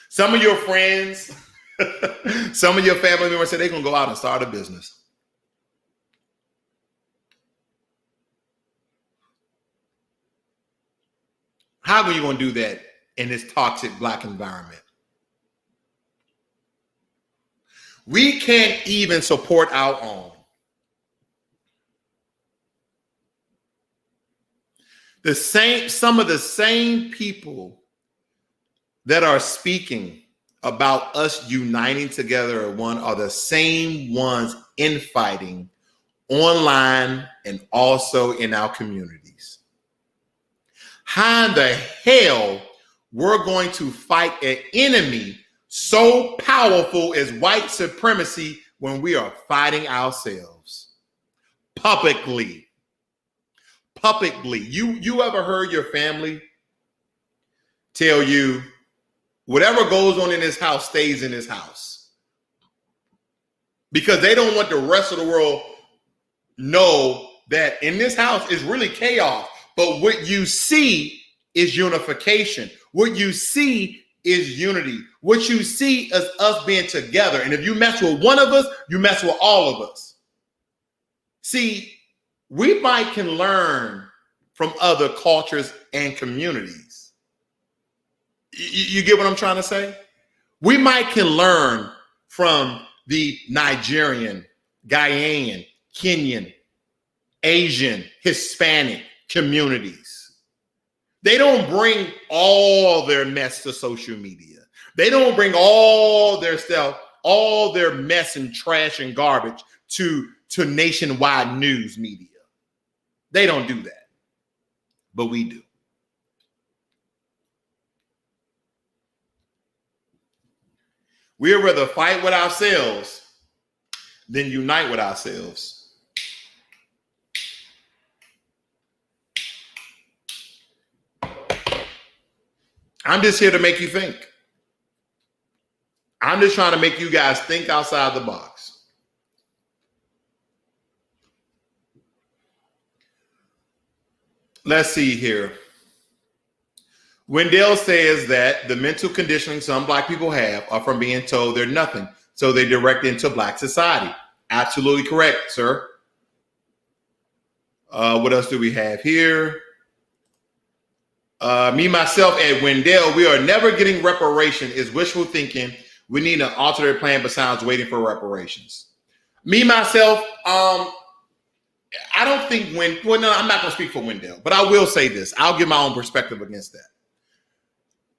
Speaker 1: Some of your friends, some of your family members say they're going to go out and start a business. How are you going to do that in this toxic Black environment? We can't even support our own. Some of the same people that are speaking about us uniting together as one are the same ones infighting online and also in our communities. How in the hell we're going to fight an enemy so powerful as white supremacy when we are fighting ourselves publicly? You ever heard your family tell you whatever goes on in this house stays in this house? Because they don't want the rest of the world know that in this house is really chaos. But what you see is unification. What you see is unity. What you see is us being together. And if you mess with one of us, you mess with all of us. See, we can learn from other cultures and communities. You get what I'm trying to say? We can learn from the Nigerian, Ghanaian, Kenyan, Asian, Hispanic communities. They don't bring all their mess to social media. They don't bring all their stuff, all their mess and trash and garbage to nationwide news media. They don't do that, but we do. We'd rather fight with ourselves than unite with ourselves. I'm just here to make you think. I'm just trying to make you guys think outside the box. Let's see here. Wendell says that the mental conditioning some Black people have are from being told they're nothing, so they direct into Black society. Absolutely correct, sir. What else do we have here? Me, myself, and Wendell, we are never getting reparation is wishful thinking. We need an alternate plan besides waiting for reparations. Me, myself, I don't think no, I'm not going to speak for Wendell, but I will say this. I'll give my own perspective against that.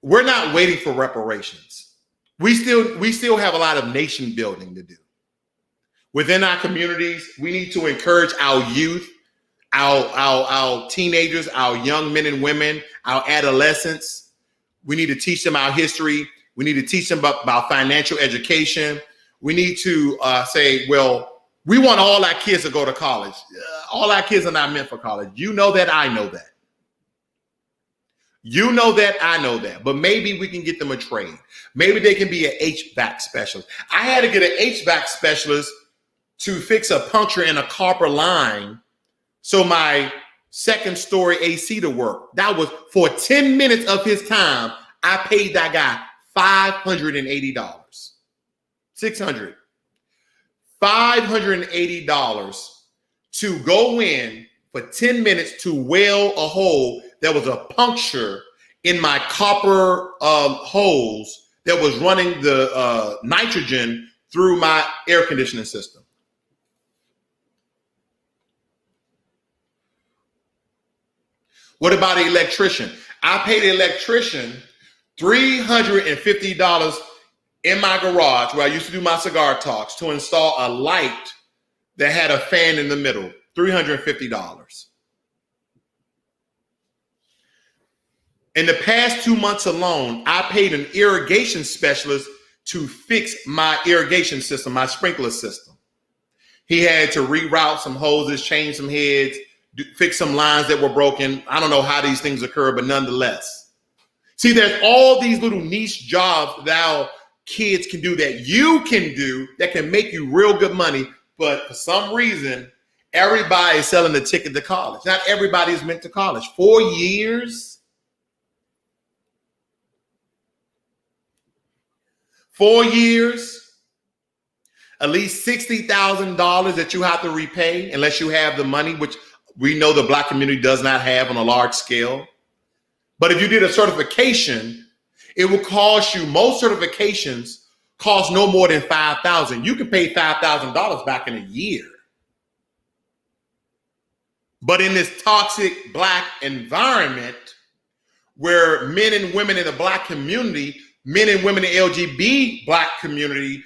Speaker 1: We're not waiting for reparations. We still have a lot of nation building to do. Within our communities, we need to encourage our youth, our teenagers, our young men and women, our adolescents. We need to teach them our history. We need to teach them about financial education. We need to say, well, we want all our kids to go to college. All our kids are not meant for college. You know that, I know that. You know that, I know that. But maybe we can get them a trade. Maybe they can be an HVAC specialist. I had to get an HVAC specialist to fix a puncture in a copper line so my second story AC to work. That was for 10 minutes of his time. I paid that guy $580. $600. $580 to go in for 10 minutes to weld a hole that was a puncture in my copper hose that was running the nitrogen through my air conditioning system. What about an electrician? I paid an electrician $350 in my garage where I used to do my cigar talks to install a light that had a fan in the middle. $350. In the past 2 months alone, I paid an irrigation specialist to fix my irrigation system, my sprinkler system. He had to reroute some hoses, change some heads, fix some lines that were broken. I don't know how these things occur, but nonetheless. See, there's all these little niche jobs that our kids can do that you can do that can make you real good money. But for some reason, everybody is selling the ticket to college. Not everybody is meant to college. 4 years. 4 years. At least $60,000 that you have to repay unless you have the money, which we know the Black community does not have on a large scale. But if you did a certification, it will cost you, most certifications cost no more than $5,000. You can pay $5,000 back in a year. But in this toxic Black environment, where men and women in the Black community, men and women in the LGBT Black community,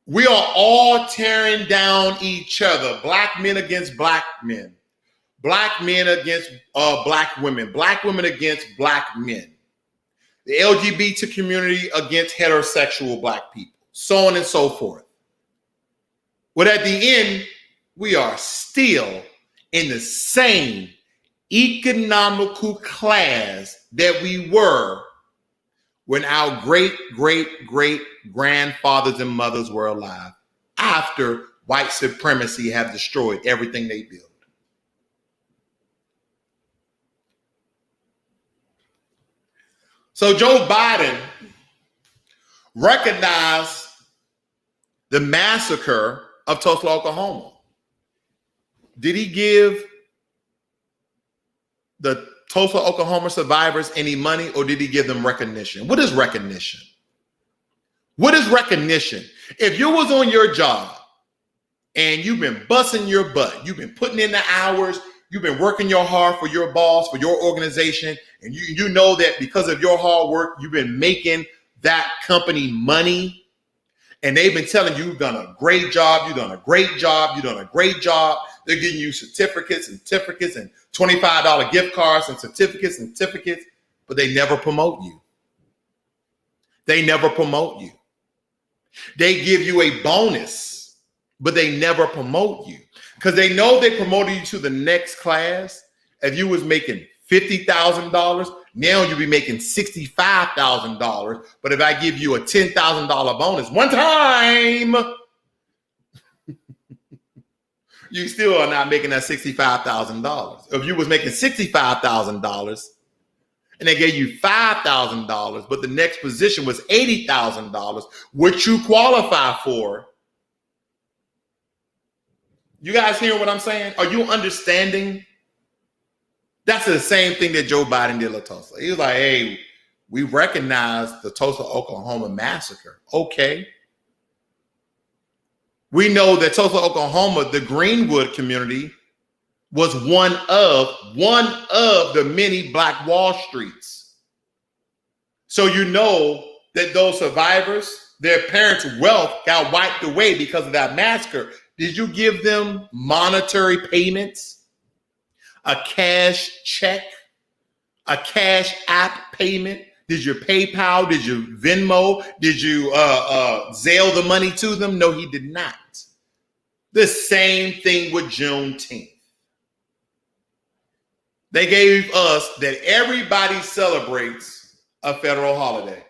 Speaker 1: we are all tearing down each other. Black men against Black men. Black men against Black women. Black women against Black men. The LGBT community against heterosexual Black people. So on and so forth. But at the end, we are still in the same economical class that we were when our great, great, great grandfathers and mothers were alive, after white supremacy have destroyed everything they built. So Joe Biden recognized the massacre of Tulsa, Oklahoma. Did he give the Tulsa, Oklahoma survivors any money, or did he give them recognition? What is recognition? What is recognition? If you was on your job and you've been busting your butt, you've been putting in the hours, you've been working your hard for your boss, for your organization, and you know that because of your hard work, you've been making that company money, and they've been telling you, you've done a great job, you've done a great job, you've done a great job. They're giving you certificates and $25 gift cards and certificates, but they never promote you. They never promote you. They give you a bonus, but they never promote you because they know they promoted you to the next class. If you was making $50,000, now you'll be making $65,000. But if I give you a $10,000 bonus one time, you still are not making that $65,000. If you was making $65,000 and they gave you $5,000, but the next position was $80,000, which you qualify for. You guys hearing what I'm saying? Are you understanding? That's the same thing that Joe Biden did at Tulsa. He was like, hey, we recognize the Tulsa, Oklahoma massacre. Okay. We know that Tulsa, Oklahoma, the Greenwood community, was one of the many Black Wall Streets. So you know that those survivors, their parents' wealth got wiped away because of that massacre. Did you give them monetary payments? A cash check? A cash app payment? Did you PayPal? Did you Venmo? Did you Zelle the money to them? No, he did not. The same thing with Juneteenth. They gave us that everybody celebrates a federal holiday.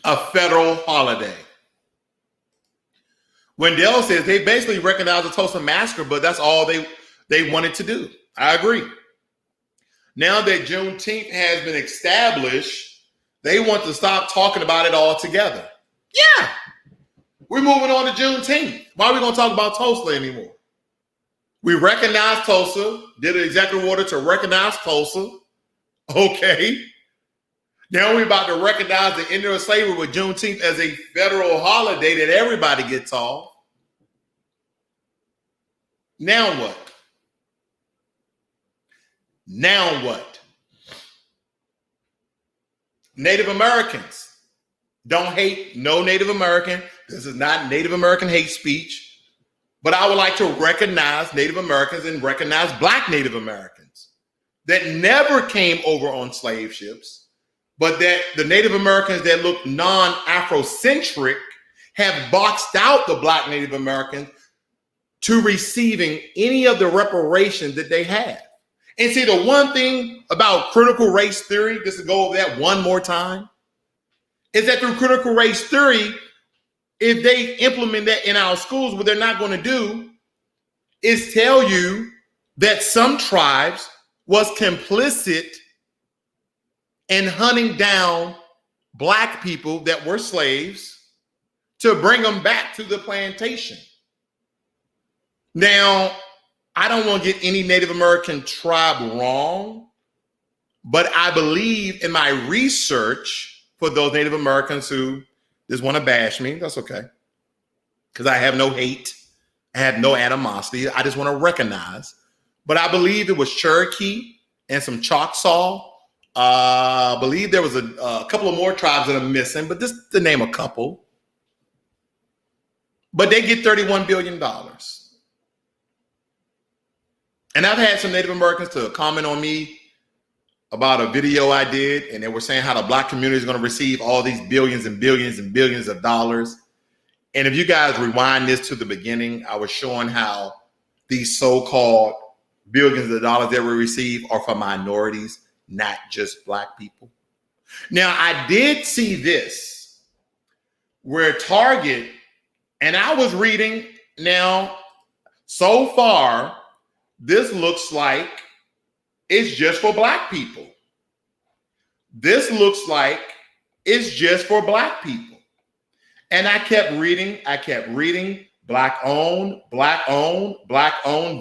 Speaker 1: A federal holiday. Wendell says they basically recognize the Tulsa massacre, but that's all they wanted to do. I agree. Now that Juneteenth has been established, they want to stop talking about it altogether. Yeah, we're moving on to Juneteenth. Why are we going to talk about Tulsa anymore? We recognize Tulsa, did an executive order to recognize Tulsa. Okay. Now we're about to recognize the end of slavery with Juneteenth as a federal holiday that everybody gets off. Now what? Now what? Native Americans. Don't hate no Native American. This is not Native American hate speech. But I would like to recognize Native Americans and recognize Black Native Americans that never came over on slave ships, but that the Native Americans that look non-Afrocentric have boxed out the Black Native Americans to receiving any of the reparations that they have. And see, the one thing about critical race theory, just to go over that one more time, is that through critical race theory, if they implement that in our schools, what they're not going to do is tell you that some tribes was complicit in hunting down Black people that were slaves to bring them back to the plantation. Now, I don't want to get any Native American tribe wrong, but I believe in my research for those Native Americans who just want to bash me. That's okay. Because I have no hate. I have no animosity. I just want to recognize. But I believe it was Cherokee and some Choctaw. I believe there was a couple of more tribes that are missing, but just to name a couple. But they get $31 billion. And I've had some Native Americans to comment on me about a video I did, and they were saying how the Black community is going to receive all these billions and billions and billions of dollars. And if you guys rewind this to the beginning, I was showing how these so-called billions of dollars that we receive are for minorities, not just Black people. Now, I did see this where Target, and I was reading now, so far, this looks like it's just for Black people. This looks like it's just for Black people. And I kept reading, Black owned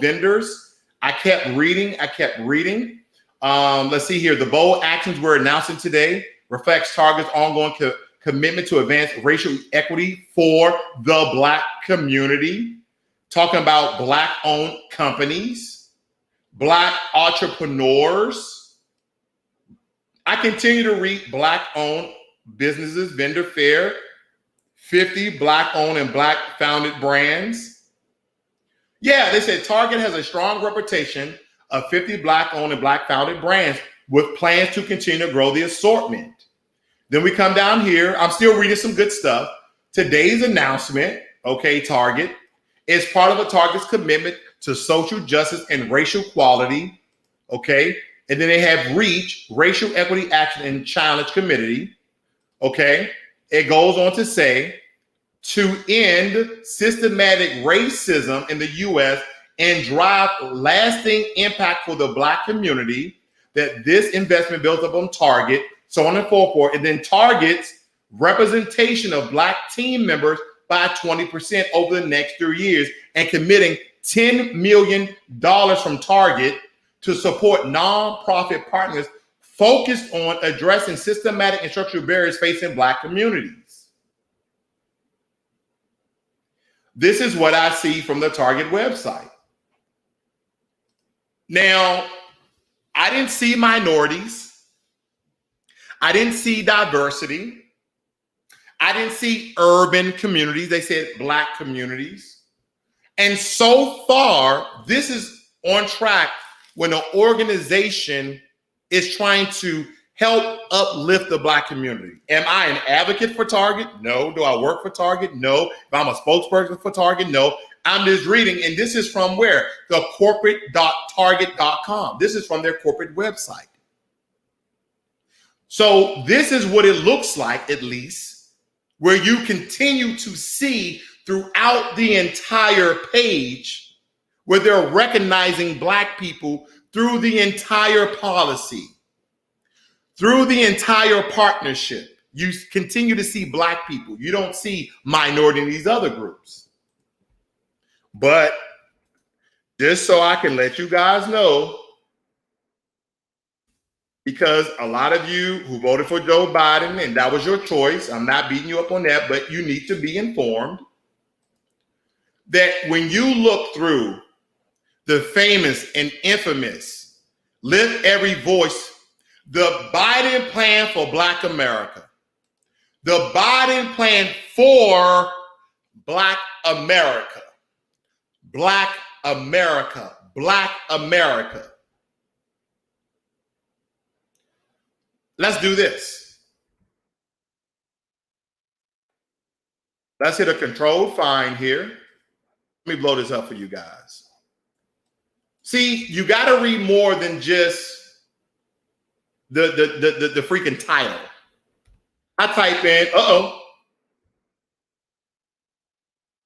Speaker 1: vendors. I kept reading. Let's see here. The bold actions we're announcing today reflects Target's ongoing commitment to advance racial equity for the Black community. Talking about Black owned companies, Black entrepreneurs. I continue to read Black owned businesses, vendor fair, 50 Black owned and Black founded brands. Yeah, they said Target has a strong reputation of 50 Black owned and Black founded brands with plans to continue to grow the assortment. Then we come down here. I'm still reading some good stuff. Today's announcement, okay, Target, is part of Target's commitment to social justice and racial equality, okay? And then they have REACH, Racial Equity Action and Challenge Committee, okay? It goes on to say, to end systematic racism in the U.S. and drive lasting impact for the Black community, that this investment builds up on Target, so on and so forth, and then Target's representation of Black team members by 20% over the next 3 years, and committing $10 million from Target to support nonprofit partners focused on addressing systematic and structural barriers facing Black communities. This is what I see from the Target website. Now, I didn't see minorities. I didn't see diversity. I didn't see urban communities. They said Black communities. And so far, this is on track when an organization is trying to help uplift the Black community. Am I an advocate for Target? No. Do I work for Target? No. If I'm a spokesperson for Target? No. I'm just reading, and this is from where? The corporate.target.com. This is from their corporate website. So this is what it looks like, at least, where you continue to see throughout the entire page where they're recognizing Black people through the entire policy, through the entire partnership. You continue to see Black people. You don't see minority in these other groups. But just so I can let you guys know, because a lot of you who voted for Joe Biden, and that was your choice, I'm not beating you up on that, but you need to be informed that when you look through the famous and infamous Lift Every Voice, the Biden plan for Black America, the Biden plan for Black America, Black America, Black America. Let's do this. Let's hit a controlled find here. Let me blow this up for you guys. See, you got to read more than just the freaking title. I type in,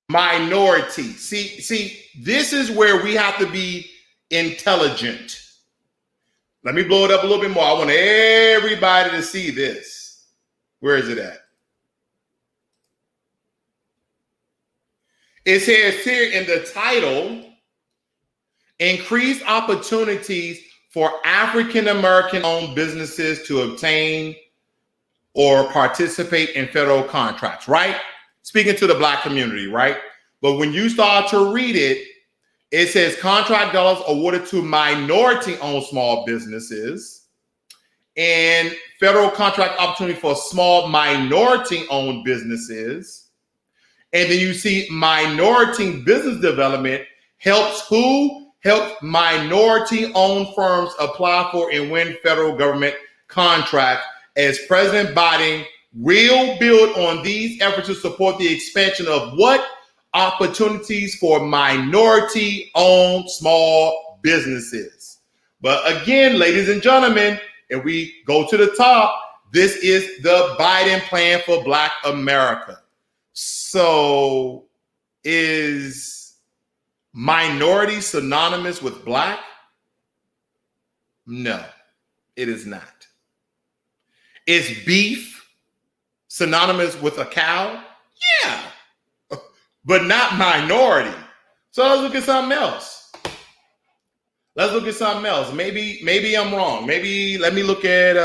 Speaker 1: minority. See, this is where we have to be intelligent. Let me blow it up a little bit more. I want everybody to see this. Where is it at? It says here in the title, increased opportunities for African-American owned businesses to obtain or participate in federal contracts, right? Speaking to the Black community, right? But when you start to read it, it says contract dollars awarded to minority-owned small businesses and federal contract opportunity for small minority-owned businesses. And then you see minority business development helps who? Helps minority-owned firms apply for and win federal government contracts, as President Biden will build on these efforts to support the expansion of what? Opportunities for minority-owned small businesses. But again, ladies and gentlemen, if we go to the top, this is the Biden plan for Black America. So is minority synonymous with Black? No, it is not. Is beef synonymous with a cow? Yeah, but not minority. So let's look at something else. Maybe I'm wrong. Maybe let me look at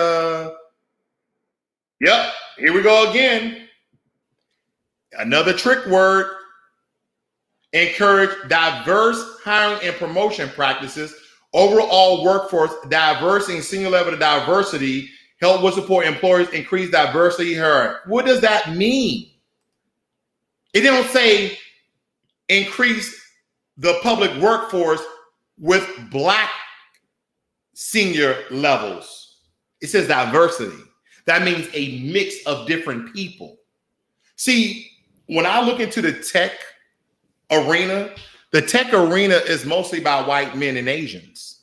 Speaker 1: yep, here we go again. Another trick word. Encourage diverse hiring and promotion practices, overall workforce diversity, single level of diversity, help with support employers, increase diversity hiring. What does that mean? It don't say increase the public workforce with Black senior levels. It says diversity. That means a mix of different people. See, when I look into the tech arena is mostly by white men and Asians.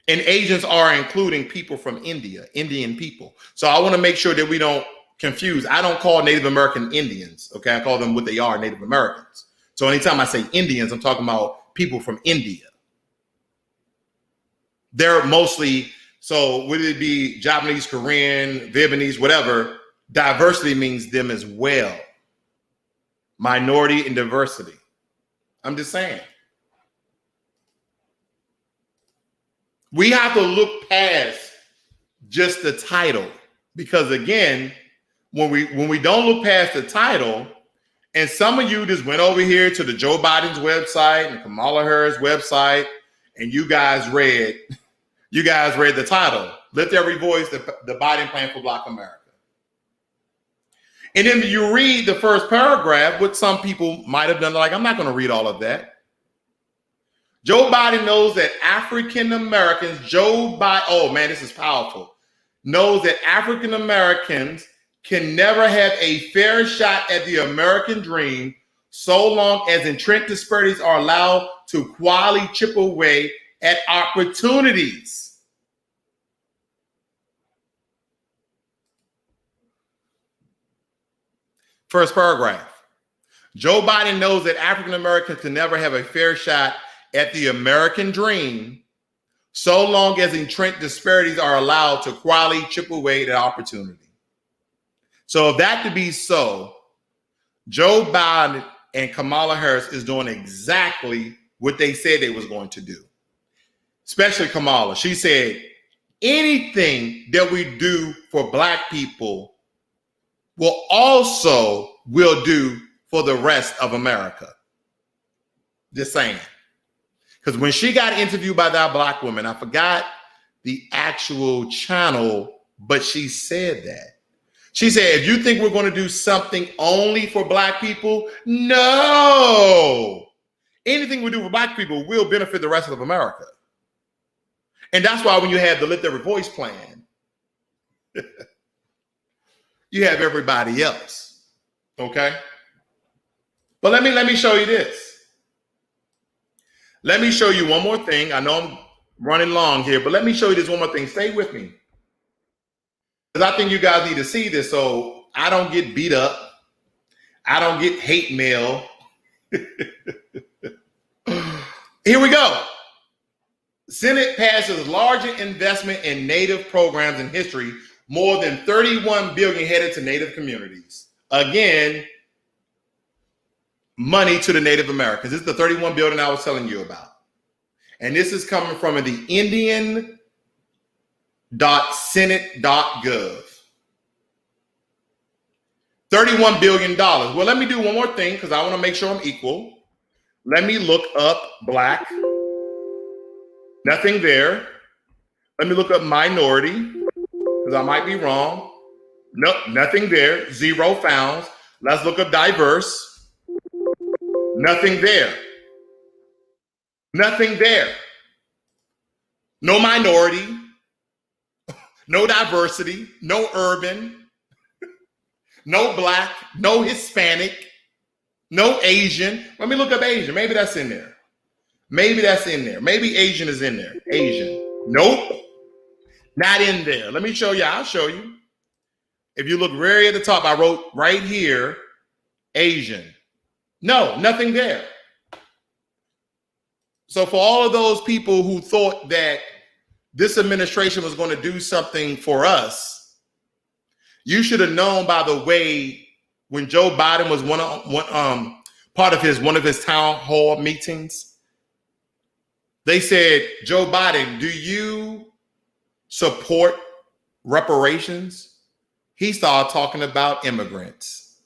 Speaker 1: And Asians are including people from India, Indian people. So I want to make sure that we don't confuse. I don't call Native American Indians, okay? I call them what they are, Native Americans. So anytime I say Indians, I'm talking about people from India. They're mostly, so would it be Japanese, Korean, Vietnamese, whatever, diversity means them as well. Minority and diversity. I'm just saying. We have to look past just the title, because again, when we don't look past the title, and some of you just went over here to the Joe Biden's website and Kamala Harris' website, and you guys read the title, Lift Every Voice, the Biden Plan for Black America. And then you read the first paragraph, which some people might have done, like, I'm not going to read all of that. Joe Biden knows that African Americans, oh man, this is powerful, knows that African Americans can never have a fair shot at the American dream so long as entrenched disparities are allowed to quietly chip away at opportunities. First paragraph. Joe Biden knows that African Americans can never have a fair shot at the American dream so long as entrenched disparities are allowed to quietly chip away at opportunity. So if that to be so, Joe Biden and Kamala Harris is doing exactly what they said they was going to do. Especially Kamala. She said, anything that we do for Black people will do for the rest of America. Just saying. Because when she got interviewed by that Black woman, I forgot the actual channel, but she said that. She said, if you think we're going to do something only for Black people, no. Anything we do for Black people will benefit the rest of America. And that's why when you have the Lift Every Voice plan, you have everybody else. Okay? But let me show you this. Let me show you one more thing. I know I'm running long here, but let me show you this one more thing. Stay with me. Because I think you guys need to see this so I don't get beat up. I don't get hate mail. Here we go. Senate passes largest investment in Native programs in history, more than $31 billion headed to Native communities. Again, money to the Native Americans. This is the $31 billion I was telling you about. And this is coming from the Indian .senate.gov. $31 billion. Well, let me do one more thing because I want to make sure I'm equal. Let me look up black. Nothing there. Let me look up minority because I might be wrong. Nope, nothing there. 0 found. Let's look up diverse. Nothing there. Nothing there. No minority. No diversity. No urban. No black, no Hispanic, no Asian. Let me look up Asian. Maybe that's in there. Maybe that's in there. Maybe Asian is in there. Asian. Nope. Not in there. Let me show you. I'll show you. If you look very at the top, I wrote right here, Asian. No, nothing there. So for all of those people who thought that this administration was going to do something for us, you should have known by the way when Joe Biden was one of his town hall meetings, they said, Joe Biden, do you support reparations? He started talking about immigrants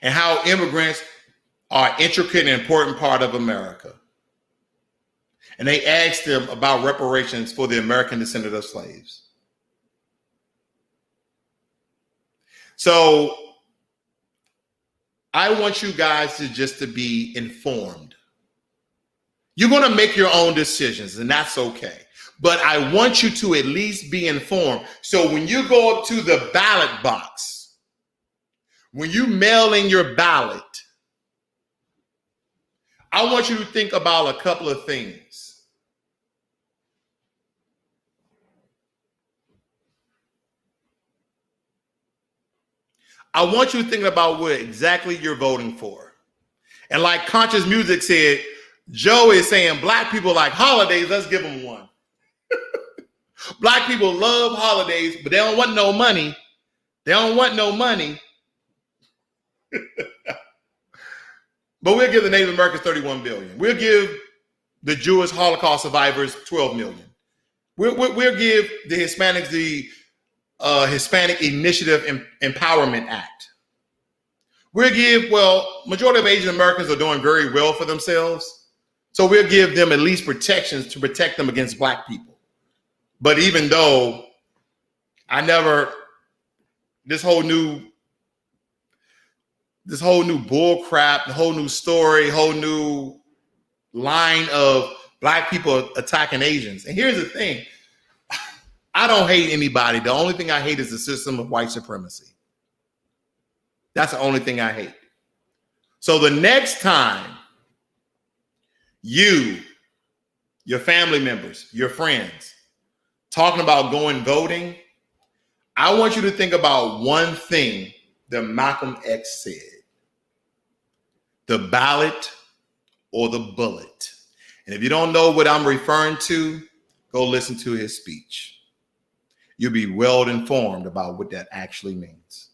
Speaker 1: and how immigrants are an intricate and important part of America. And they asked him about reparations for the American descendant of slaves. So I want you guys to be informed. You're going to make your own decisions, and that's okay. But I want you to at least be informed. So when you go up to the ballot box, when you mail in your ballot, I want you to think about a couple of things. I want you to think about what exactly you're voting for. And like Conscious Music said, Joe is saying black people like holidays, let's give them one. Black people love holidays, but they don't want no money. They don't want no money. But we'll give the Native Americans 31 billion. We'll give the Jewish Holocaust survivors 12 million. We'll give the Hispanics the Hispanic Initiative Empowerment Act. Majority of Asian Americans are doing very well for themselves. So we'll give them at least protections to protect them against black people. But even though this whole new bull crap, the whole new story, whole new line of black people attacking Asians. And here's the thing. I don't hate anybody. The only thing I hate is the system of white supremacy. That's the only thing I hate. So the next time your family members, your friends, talking about going voting, I want you to think about one thing that Malcolm X said. The ballot or the bullet. And if you don't know what I'm referring to, go listen to his speech. You'll be well informed about what that actually means.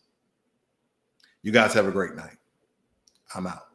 Speaker 1: You guys have a great night. I'm out.